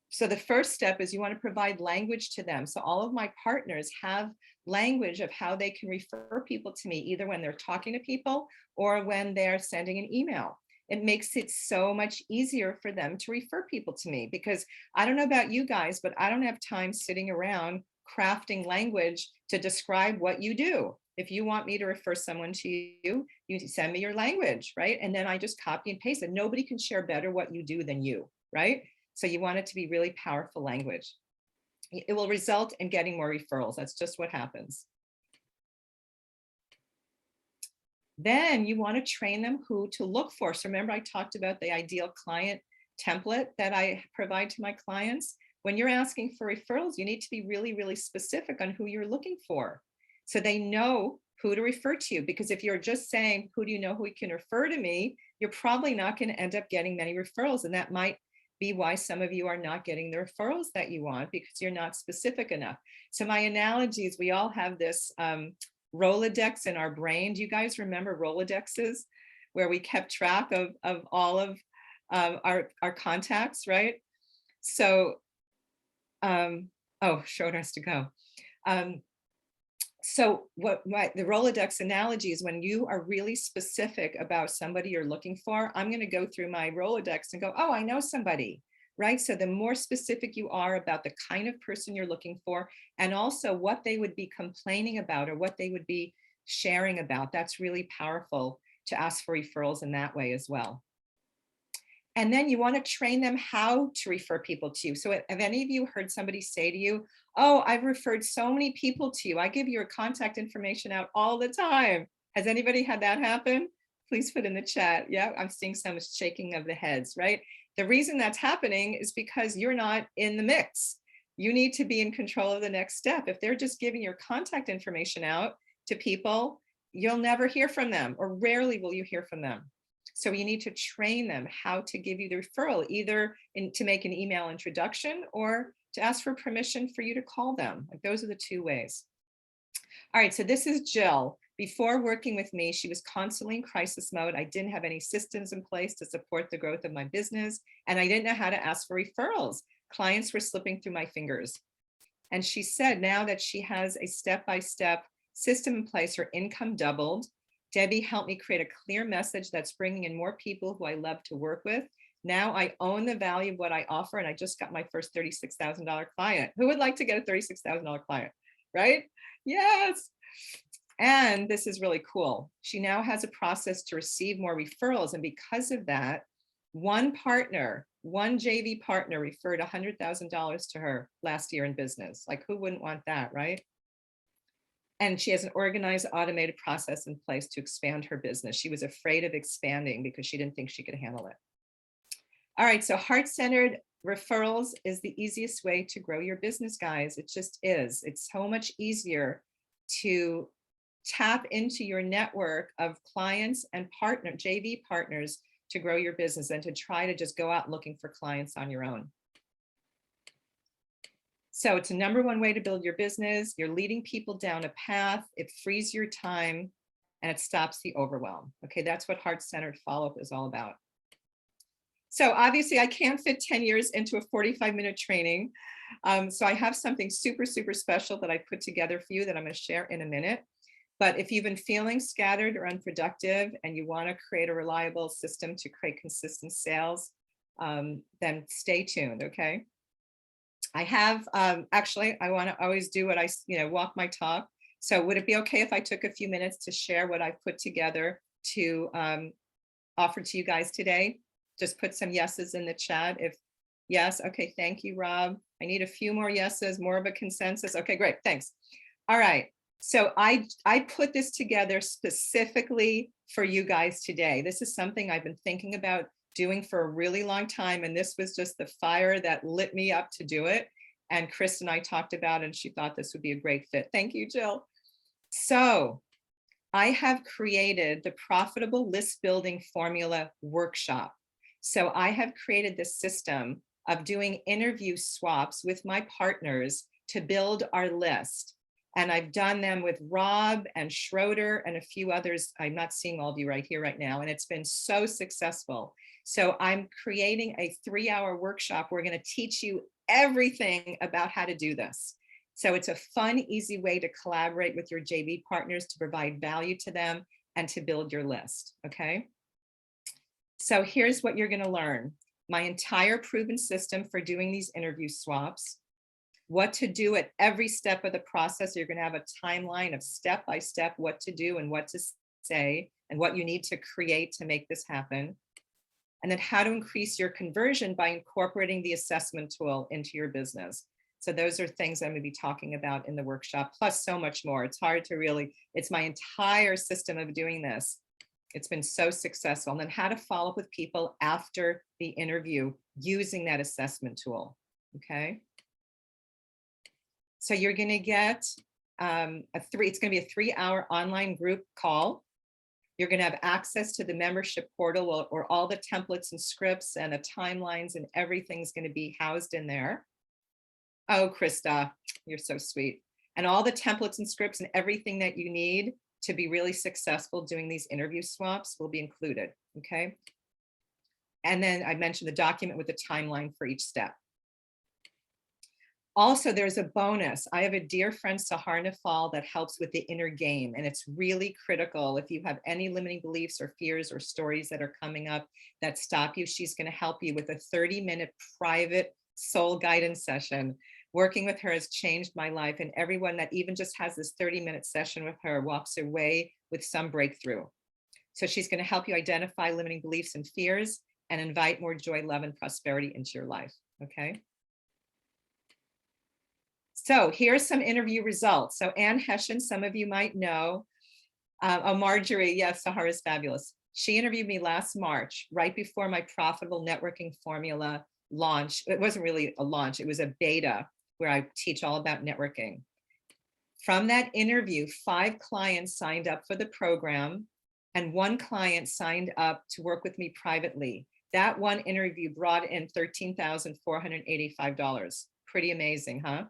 So the first step is you want to provide language to them. So all of my partners have language of how they can refer people to me, either when they're talking to people or when they're sending an email. It makes it so much easier for them to refer people to me, because I don't know about you guys, but I don't have time sitting around crafting language to describe what you do. If you want me to refer someone to you, you send me your language, right? And then I just copy and paste it. Nobody can share better what you do than you, right? So you want it to be really powerful language. It will result in getting more referrals. That's just what happens. Then you want to train them who to look for. So remember, I talked about the ideal client template that I provide to my clients. When you're asking for referrals, you need to be really, really specific on who you're looking for, so they know who to refer to you. Because if you're just saying, who do you know who can refer to me, you're probably not going to end up getting many referrals. And that might be why some of you are not getting the referrals that you want, because you're not specific enough. So my analogy is, we all have this Rolodex in our brain. Do you guys remember Rolodexes, where we kept track of all of our contacts, right? So, oh, Schroeder has to go. So what the Rolodex analogy is, when you are really specific about somebody you're looking for, I'm going to go through my Rolodex and go, oh, I know somebody, right? So the more specific you are about the kind of person you're looking for, and also what they would be complaining about or what they would be sharing about, that's really powerful to ask for referrals in that way as well. And then you want to train them how to refer people to you. So have any of you heard somebody say to you, oh, I've referred so many people to you, I give your contact information out all the time? Has anybody had that happen? Please put in the chat. Yeah, I'm seeing some shaking of the heads, right? The reason that's happening is because you're not in the mix. You need to be in control of the next step. If they're just giving your contact information out to people, you'll never hear from them, or rarely will you hear from them. So you need to train them how to give you the referral, either to make an email introduction or to ask for permission for you to call them. Like, those are the 2 ways. All right, so this is Jill. Before working with me, she was constantly in crisis mode. I didn't have any systems in place to support the growth of my business, and I didn't know how to ask for referrals. Clients were slipping through my fingers. And she said now that she has a step-by-step system in place, her income doubled. Debbie helped me create a clear message that's bringing in more people who I love to work with. Now I own the value of what I offer, and I just got my first $36,000 client. Who would like to get a $36,000 client, right? Yes. And this is really cool. She now has a process to receive more referrals. And because of that, one JV partner referred $100,000 to her last year in business. Like, who wouldn't want that, right? And she has an organized, automated process in place to expand her business. She was afraid of expanding because she didn't think she could handle it. All right, so heart-centered referrals is the easiest way to grow your business, guys. It just is. It's so much easier to tap into your network of clients and JV partners to grow your business than to try to just go out looking for clients on your own. So it's a #1 way to build your business. You're leading people down a path. It frees your time and it stops the overwhelm. Okay, that's what heart-centered follow-up is all about. So obviously I can't fit 10 years into a 45-minute training. So I have something super, super special that I put together for you that I'm going to share in a minute. But if you've been feeling scattered or unproductive and you want to create a reliable system to create consistent sales, then stay tuned, okay? I have, actually, I want to always do what I, walk my talk. So would it be okay if I took a few minutes to share what I've put together to offer to you guys today? Just put some yeses in the chat. If yes, okay, thank you, Rob. I need a few more yeses, more of a consensus. Okay, great, thanks. All right, so I put this together specifically for you guys today. This is something I've been thinking about doing for a really long time, and this was just the fire that lit me up to do it. And Chris and I talked about it, and she thought this would be a great fit. Thank you, Jill. So I have created the Profitable List Building Formula Workshop. So I have created this system of doing interview swaps with my partners to build our list. And I've done them with Rob and Schroeder and a few others. I'm not seeing all of you right here, right now. And it's been so successful. So I'm creating a 3-hour workshop. We're going to teach you everything about how to do this. So it's a fun, easy way to collaborate with your JV partners to provide value to them and to build your list, okay? So here's what you're going to learn. My entire proven system for doing these interview swaps, what to do at every step of the process. You're going to have a timeline of step by step what to do and what to say and what you need to create to make this happen. And then how to increase your conversion by incorporating the assessment tool into your business. So those are things I'm going to be talking about in the workshop, plus so much more. It's hard to really, it's my entire system of doing this. It's been so successful. And then how to follow up with people after the interview using that assessment tool, okay? So you're going to get it's going to be a 3-hour online group call. You're going to have access to the membership portal where all the templates and scripts and the timelines and everything's going to be housed in there. Oh, Krista, you're so sweet. And all the templates and scripts and everything that you need to be really successful doing these interview swaps will be included, okay? And then I mentioned the document with the timeline for each step. Also, there's a bonus. I have a dear friend, Sahar Nafal, that helps with the inner game. And it's really critical. If you have any limiting beliefs or fears or stories that are coming up that stop you, she's going to help you with a 30-minute private soul guidance session. Working with her has changed my life. And everyone that even just has this 30-minute session with her walks away with some breakthrough. So she's going to help you identify limiting beliefs and fears and invite more joy, love, and prosperity into your life. Okay. So here's some interview results. So Ann Hessian, some of you might know. Oh, Marjorie, yes, Sahara is fabulous. She interviewed me last March, right before my Profitable Networking Formula launch. It wasn't really a launch, it was a beta where I teach all about networking. From that interview, 5 clients signed up for the program and 1 client signed up to work with me privately. That one interview brought in $13,485. Pretty amazing, huh?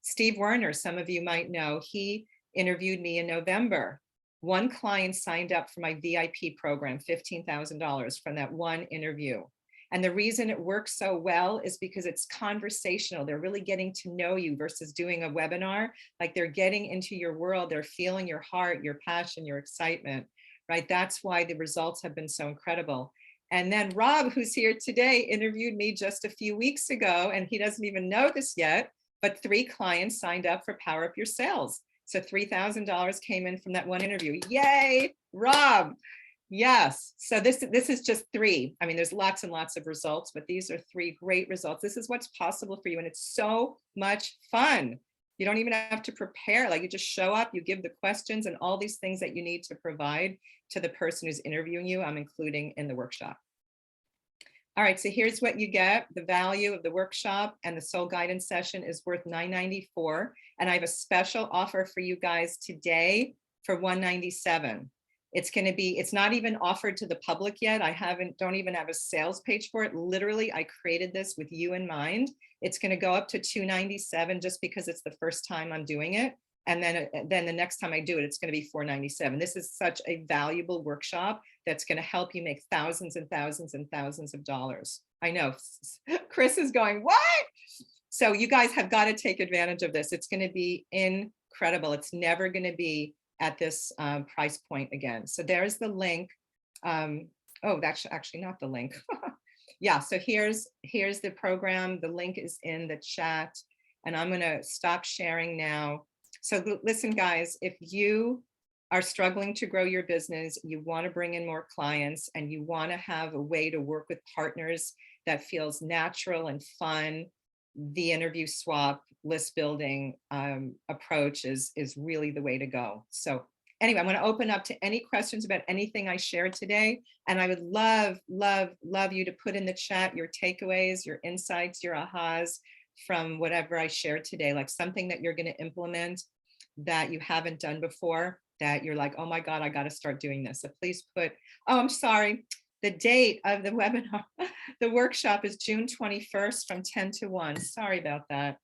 Steve Werner, some of you might know, he interviewed me in November. 1 client signed up for my VIP program, $15,000 from that one interview. And the reason it works so well is because it's conversational. They're really getting to know you versus doing a webinar. Like they're getting into your world. They're feeling your heart, your passion, your excitement, right? That's why the results have been so incredible. And then Rob, who's here today, interviewed me just a few weeks ago, and he doesn't even know this yet, but 3 clients signed up for Power Up Your Sales. So $3,000 came in from that one interview. Yay, Rob. Yes. So this is just 3. I mean, there's lots and lots of results, but these are 3 great results. This is what's possible for you. And it's so much fun. You don't even have to prepare. Like you just show up, you give the questions and all these things that you need to provide to the person who's interviewing you, I'm including in the workshop. All right, so here's what you get. The value of the workshop and the soul guidance session is worth $994. And I have a special offer for you guys today for $197. It's going to be, it's not even offered to the public yet. Don't even have a sales page for it. Literally, I created this with you in mind. It's going to go up to $297 just because it's the first time I'm doing it. And then the next time I do it, it's going to be $497. This is such a valuable workshop that's going to help you make thousands and thousands and thousands of dollars. I know Chris is going, what? So you guys have got to take advantage of this. It's going to be incredible. It's never going to be at this price point again. So there's the link. Oh, that's actually not the link. Yeah, so here's the program. The link is in the chat, and I'm going to stop sharing now. So listen, guys, if you are struggling to grow your business, you want to bring in more clients, and you want to have a way to work with partners that feels natural and fun, the interview swap list building approach is really the way to go. So anyway, I'm going to open up to any questions about anything I shared today. And I would love, love, love you to put in the chat your takeaways, your insights, your ahas from whatever I shared today, like something that you're going to implement that you haven't done before, that you're like, oh my God, I got to start doing this. So please put, oh, I'm sorry. The date of the webinar, the workshop is June 21st from 10 to 1. Sorry about that.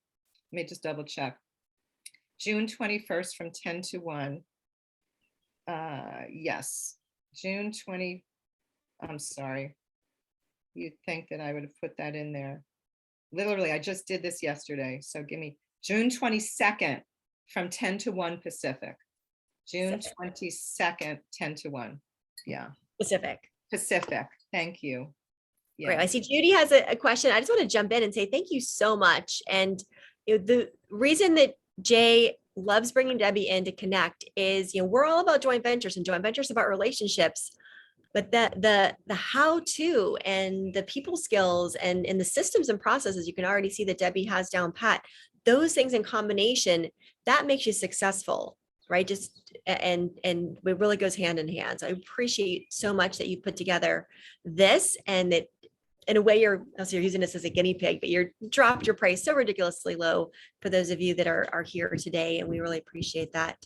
Let me just double check. June 21st from 10 to 1. Yes, June 20. I'm sorry. You'd think that I would have put that in there. Literally, I just did this yesterday. So give me June 22nd from 10 to 1 Pacific. June 22nd, 10 to 1. Yeah. Pacific. Thank you. Yeah. Great. I see Judy has a question. I just want to jump in and say thank you so much. And the reason that Jay loves bringing Debbie in to connect is, we're all about joint ventures, and joint ventures about relationships, but the how to and the people skills and the systems and processes, you can already see that Debbie has down pat. Those things in combination, that makes you successful, right? And it really goes hand in hand. So I appreciate so much that you put together this, and that in a way you're using this as a guinea pig, but you're dropped your price so ridiculously low for those of you that are here today. And we really appreciate that.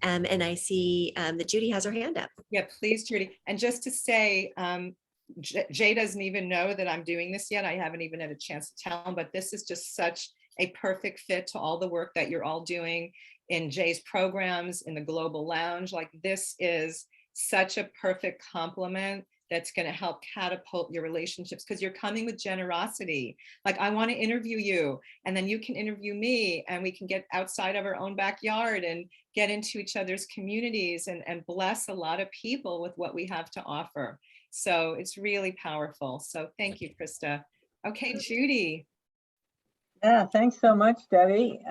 And I see that Judy has her hand up. Yeah, please, Judy. And just to say, Jay doesn't even know that I'm doing this yet. I haven't even had a chance to tell him, but this is just such a perfect fit to all the work that you're all doing in Jay's programs, in the Global Lounge. Like, this is such a perfect complement that's going to help catapult your relationships, because you're coming with generosity. Like, I want to interview you, and then you can interview me, and we can get outside of our own backyard and get into each other's communities and bless a lot of people with what we have to offer. So it's really powerful. So thank you, Krista. Okay, Judy. Yeah, thanks so much, Debbie.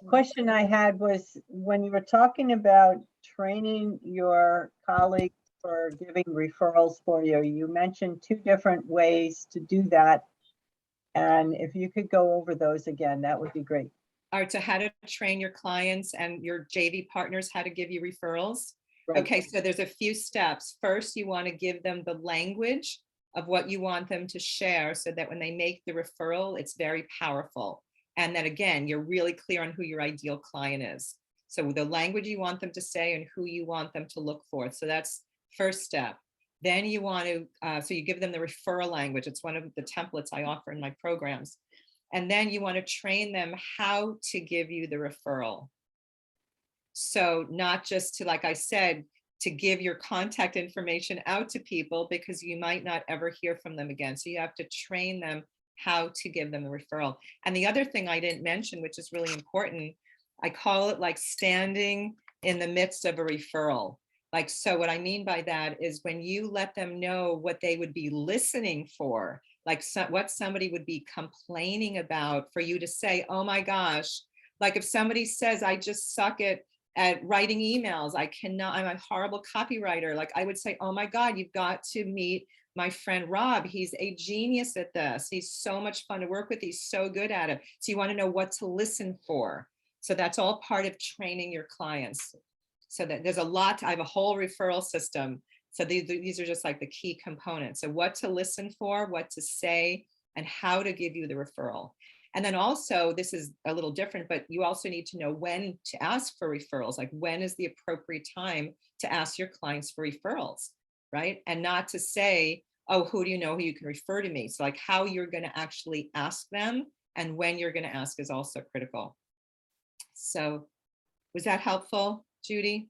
Question I had was, when you were talking about training your colleagues for giving referrals for you, you mentioned 2 different ways to do that. And if you could go over those again, that would be great. All right, so how to train your clients and your JV partners how to give you referrals. Right. Okay, so there's a few steps. First, you want to give them the language of what you want them to share, so that when they make the referral, it's very powerful. And then again, you're really clear on who your ideal client is. So the language you want them to say and who you want them to look for. So that's first step. Then you want to, so you give them the referral language. It's one of the templates I offer in my programs. And then you want to train them how to give you the referral. So not just to, like I said, to give your contact information out to people, because you might not ever hear from them again. So you have to train them how to give them the referral. And the other thing I didn't mention, which is really important, I call it like standing in the midst of a referral. Like, so what I mean by that is when you let them know what they would be listening for, like what somebody would be complaining about, for you to say, oh my gosh, like if somebody says, I just suck at writing emails, I'm a horrible copywriter. Like, I would say, oh my God, you've got to meet my friend Rob. He's a genius at this. He's so much fun to work with. He's so good at it. So you want to know what to listen for. So that's all part of training your clients. So that there's a lot, I have a whole referral system. So these are just like the key components. So what to listen for, what to say, and how to give you the referral. And then also, this is a little different, but you also need to know when to ask for referrals. Like, when is the appropriate time to ask your clients for referrals, right? And not to say, oh, who do you know who you can refer to me? So like, how you're going to actually ask them and when you're going to ask is also critical. So Was that helpful, Judy?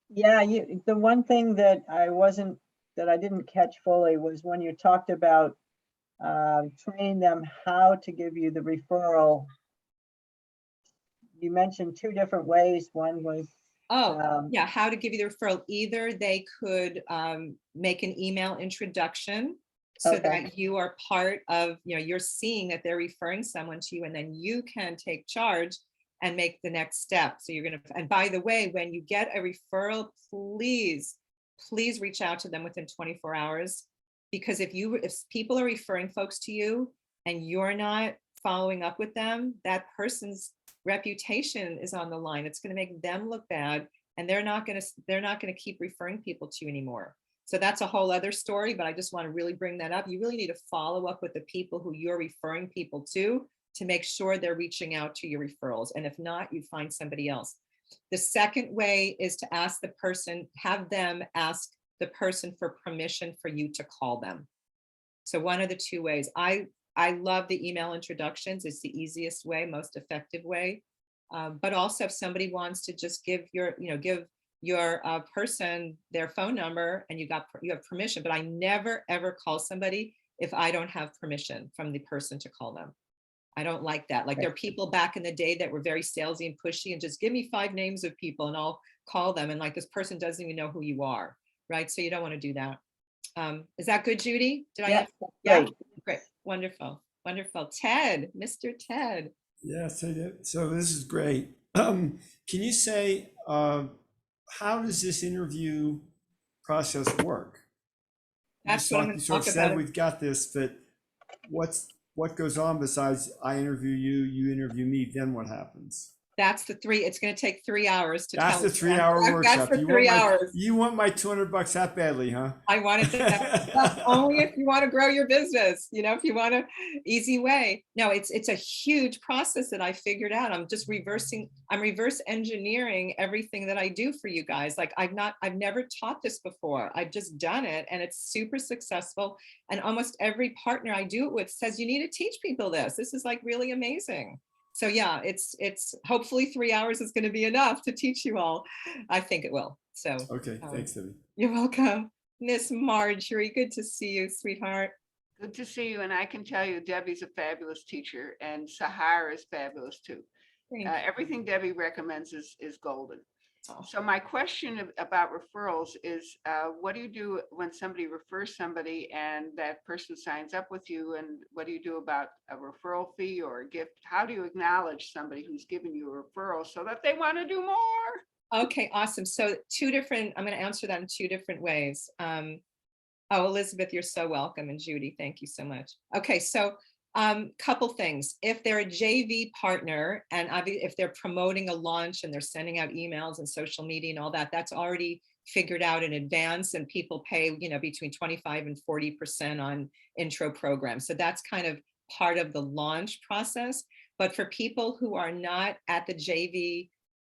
Yeah, the one thing that I didn't catch fully was when you talked about training them how to give you the referral. You mentioned two different ways. One was, Oh, yeah, how to give you the referral. Either they could make an email introduction so Okay. that you are part of, you're seeing that they're referring someone to you, and then you can take charge and make the next step. So you're going to, and by the way, when you get a referral, please reach out to them within 24 hours. Because if people are referring folks to you and you're not following up with them, that person's reputation is on the line. It's going to make them look bad, and they're not going to keep referring people to you anymore. So that's a whole other story, but I just want to really bring that up. You really need to follow up with the people who you're referring people to make sure they're reaching out to your referrals. And if not, you find somebody else. The second way is to ask the person, have them ask the person for permission for you to call them. So one of the two ways. I love the email introductions. It's the easiest way, most effective way. But also, if somebody wants to just give your person their phone number and you have permission. But I never ever call somebody if I don't have permission from the person to call them. I don't like that. Like, there are people back in the day that were very salesy and pushy and just give me 5 names of people and I'll call them. And like, this person doesn't even know who you are, right? So you don't want to do that. Is that good, Judy? Did I? Yes, Yeah, great. great. Wonderful. Wonderful. Ted, Mr. Ted. Yes, so this is great. Can you say, how does this interview process work? That's what I'm going You to sort talk of said about. we've got this, but what goes on besides I interview you, you interview me, then what happens? That's the 3. It's going to take 3 hours to That's tell. the 3-hour workshop. That's the 3 hours. You want my $200 that badly, huh? I wanted to, only if you want to grow your business, if you want an easy way. No, it's a huge process that I figured out. I'm reverse engineering everything that I do for you guys. Like, I've never taught this before. I've just done it, and it's super successful. And almost every partner I do it with says, you need to teach people this. This is like really amazing. So yeah, it's hopefully 3 hours is going to be enough to teach you all. I think it will. So Okay, thanks, Debbie. you're welcome. Miss Marjorie, good to see you, sweetheart. Good to see you. And I can tell you, Debbie's a fabulous teacher, and Sahara is fabulous too. Everything Debbie recommends is golden. Oh. So my question about referrals is, what do you do when somebody refers somebody and that person signs up with you? And what do you do about a referral fee or a gift? How do you acknowledge somebody who's given you a referral so that they want to do more? Okay, awesome. So I'm going to answer that in 2 different ways. Elizabeth, you're so welcome. And Judy, thank you so much. Okay, so couple things. If they're a JV partner, and if they're promoting a launch and they're sending out emails and social media and all that, that's already figured out in advance, and people pay, between 25 and 40% on intro programs. So that's kind of part of the launch process. But for people who are not at the JV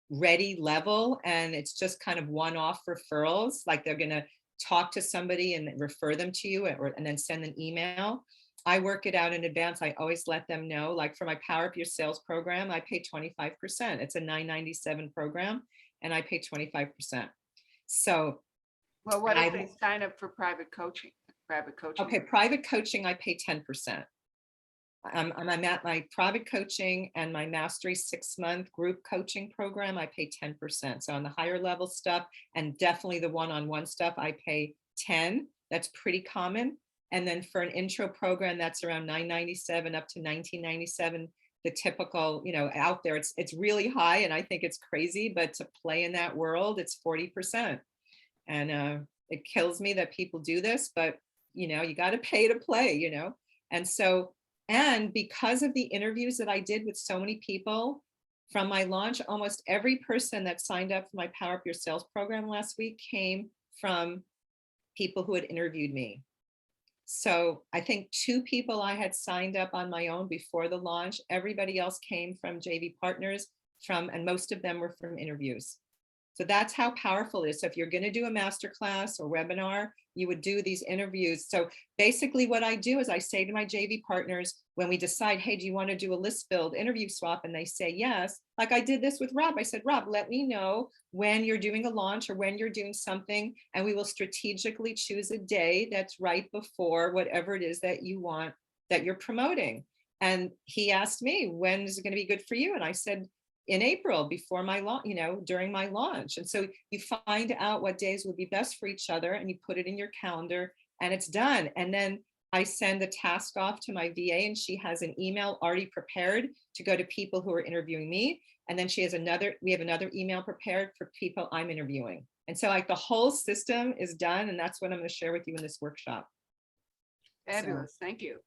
ready level, and it's just kind of one-off referrals, like they're going to talk to somebody and refer them to you, and then send an email. I work it out in advance. I always let them know, like for my Power Up Your Sales program, I pay 25%. It's a $997 program, and I pay 25%. So, well, what if they sign up for private coaching? Okay, private coaching, I pay 10%. I'm at my private coaching and my Mastery 6-month group coaching program, I pay 10%. So on the higher level stuff, and definitely the one-on-one stuff, I pay 10. That's pretty common. And then for an intro program, that's around $997 up to $1997. The typical, out there, it's really high, and I think it's crazy, but to play in that world, it's 40%. And it kills me that people do this, but you got to pay to play, And so, and because of the interviews that I did with so many people from my launch, almost every person that signed up for my Power Up Your Sales program last week came from people who had interviewed me. So I think 2 people I had signed up on my own before the launch. Everybody else came from JV partners, and most of them were from interviews. So that's how powerful it is. So if you're going to do a masterclass or webinar, you would do these interviews. So basically what I do is I say to my JV partners, when we decide, hey, do you want to do a list build interview swap? And they say yes. Like I did this with Rob. I said, Rob, let me know when you're doing a launch or when you're doing something, and we will strategically choose a day that's right before whatever it is that you want, that you're promoting. And he asked me, when is it going to be good for you? And I said, in April, before my launch, during my launch. And so you find out what days would be best for each other, and you put it in your calendar, and it's done. And then I send the task off to my VA, and she has an email already prepared to go to people who are interviewing me. And then we have another email prepared for people I'm interviewing. And so like the whole system is done. And that's what I'm going to share with you in this workshop. Fabulous. Thank you.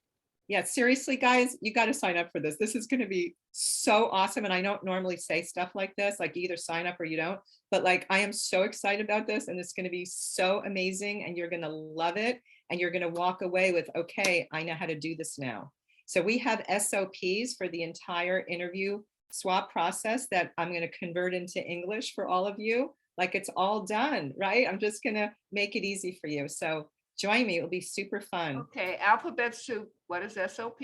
Yeah, seriously, guys, you got to sign up for this. This is going to be so awesome. And I don't normally say stuff like this, like you either sign up or you don't, but like, I am so excited about this, and it's going to be so amazing, and you're going to love it. And you're going to walk away with, okay, I know how to do this now. So we have SOPs for the entire interview swap process that I'm going to convert into English for all of you. Like it's all done, right? I'm just going to make it easy for you. So join me. It'll be super fun. Okay, alphabet soup. What is SOP?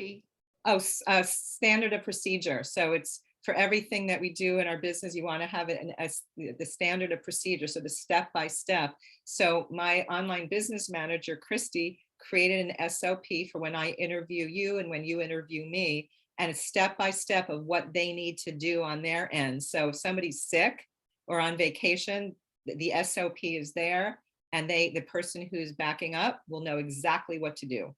Oh, standard of procedure. So it's for everything that we do in our business, you want to have it as the standard of procedure. So the step by step. So my online business manager, Christy, created an SOP for when I interview you and when you interview me, and it's step by step of what they need to do on their end. So if somebody's sick or on vacation, the SOP is there, and the person who's backing up will know exactly what to do.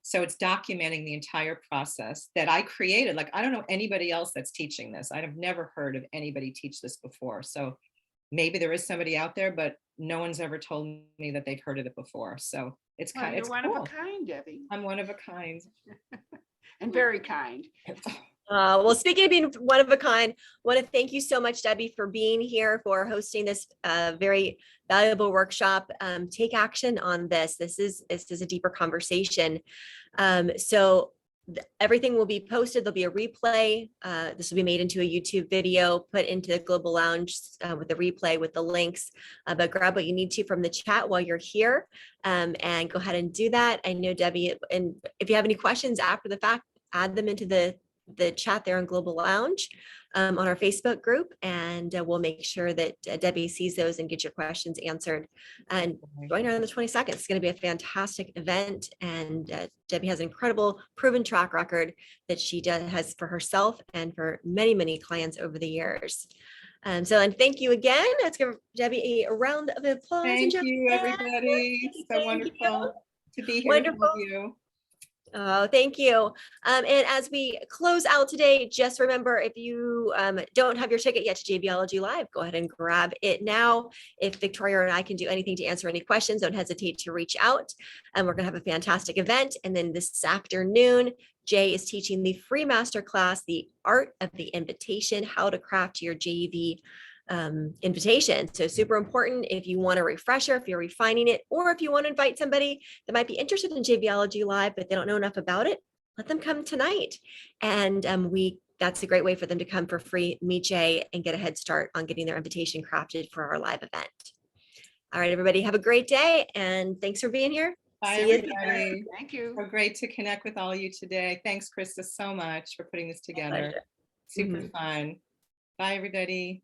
So it's documenting the entire process that I created. Like, I don't know anybody else that's teaching this. I've never heard of anybody teach this before. So maybe there is somebody out there, but no one's ever told me that they've heard of it before. So it's Well, kind you're of one cool. of a kind, Debbie, I'm one of a kind. and very kind. Well, speaking of being one of a kind, I want to thank you so much, Debbie, for being here, for hosting this very valuable workshop. Take action on this. This is a deeper conversation. So everything will be posted. There'll be a replay. This will be made into a YouTube video, put into the Global Lounge with the replay with the links. But grab what you need to from the chat while you're here, and go ahead and do that. I know Debbie, and if you have any questions after the fact, add them into the chat there in Global Lounge on our Facebook group, and we'll make sure that Debbie sees those and get your questions answered. And join her on the 22nd. It's going to be a fantastic event, and Debbie has an incredible proven track record that she has for herself and for many, many clients over the years. And thank you again. Let's give Debbie a round of applause. Thank you, everybody. So wonderful to be here with all of you. Oh, thank you. And as we close out today, just remember, if you don't have your ticket yet to JBology Live, go ahead and grab it now. If Victoria and I can do anything to answer any questions, don't hesitate to reach out. And we're going to have a fantastic event. And then this afternoon, Jay is teaching the free masterclass, The Art of the Invitation, how to craft your JV invitation. So super important if you want a refresher, if you're refining it, or if you want to invite somebody that might be interested in JBology Live, but they don't know enough about it, let them come tonight. And that's a great way for them to come for free, meet Jay, and get a head start on getting their invitation crafted for our live event. All right, everybody, have a great day, and thanks for being here. Bye, See you everybody. Thank you. So great to connect with all of you today. Thanks, Krista, so much for putting this together. Pleasure. Super fun. Bye, everybody.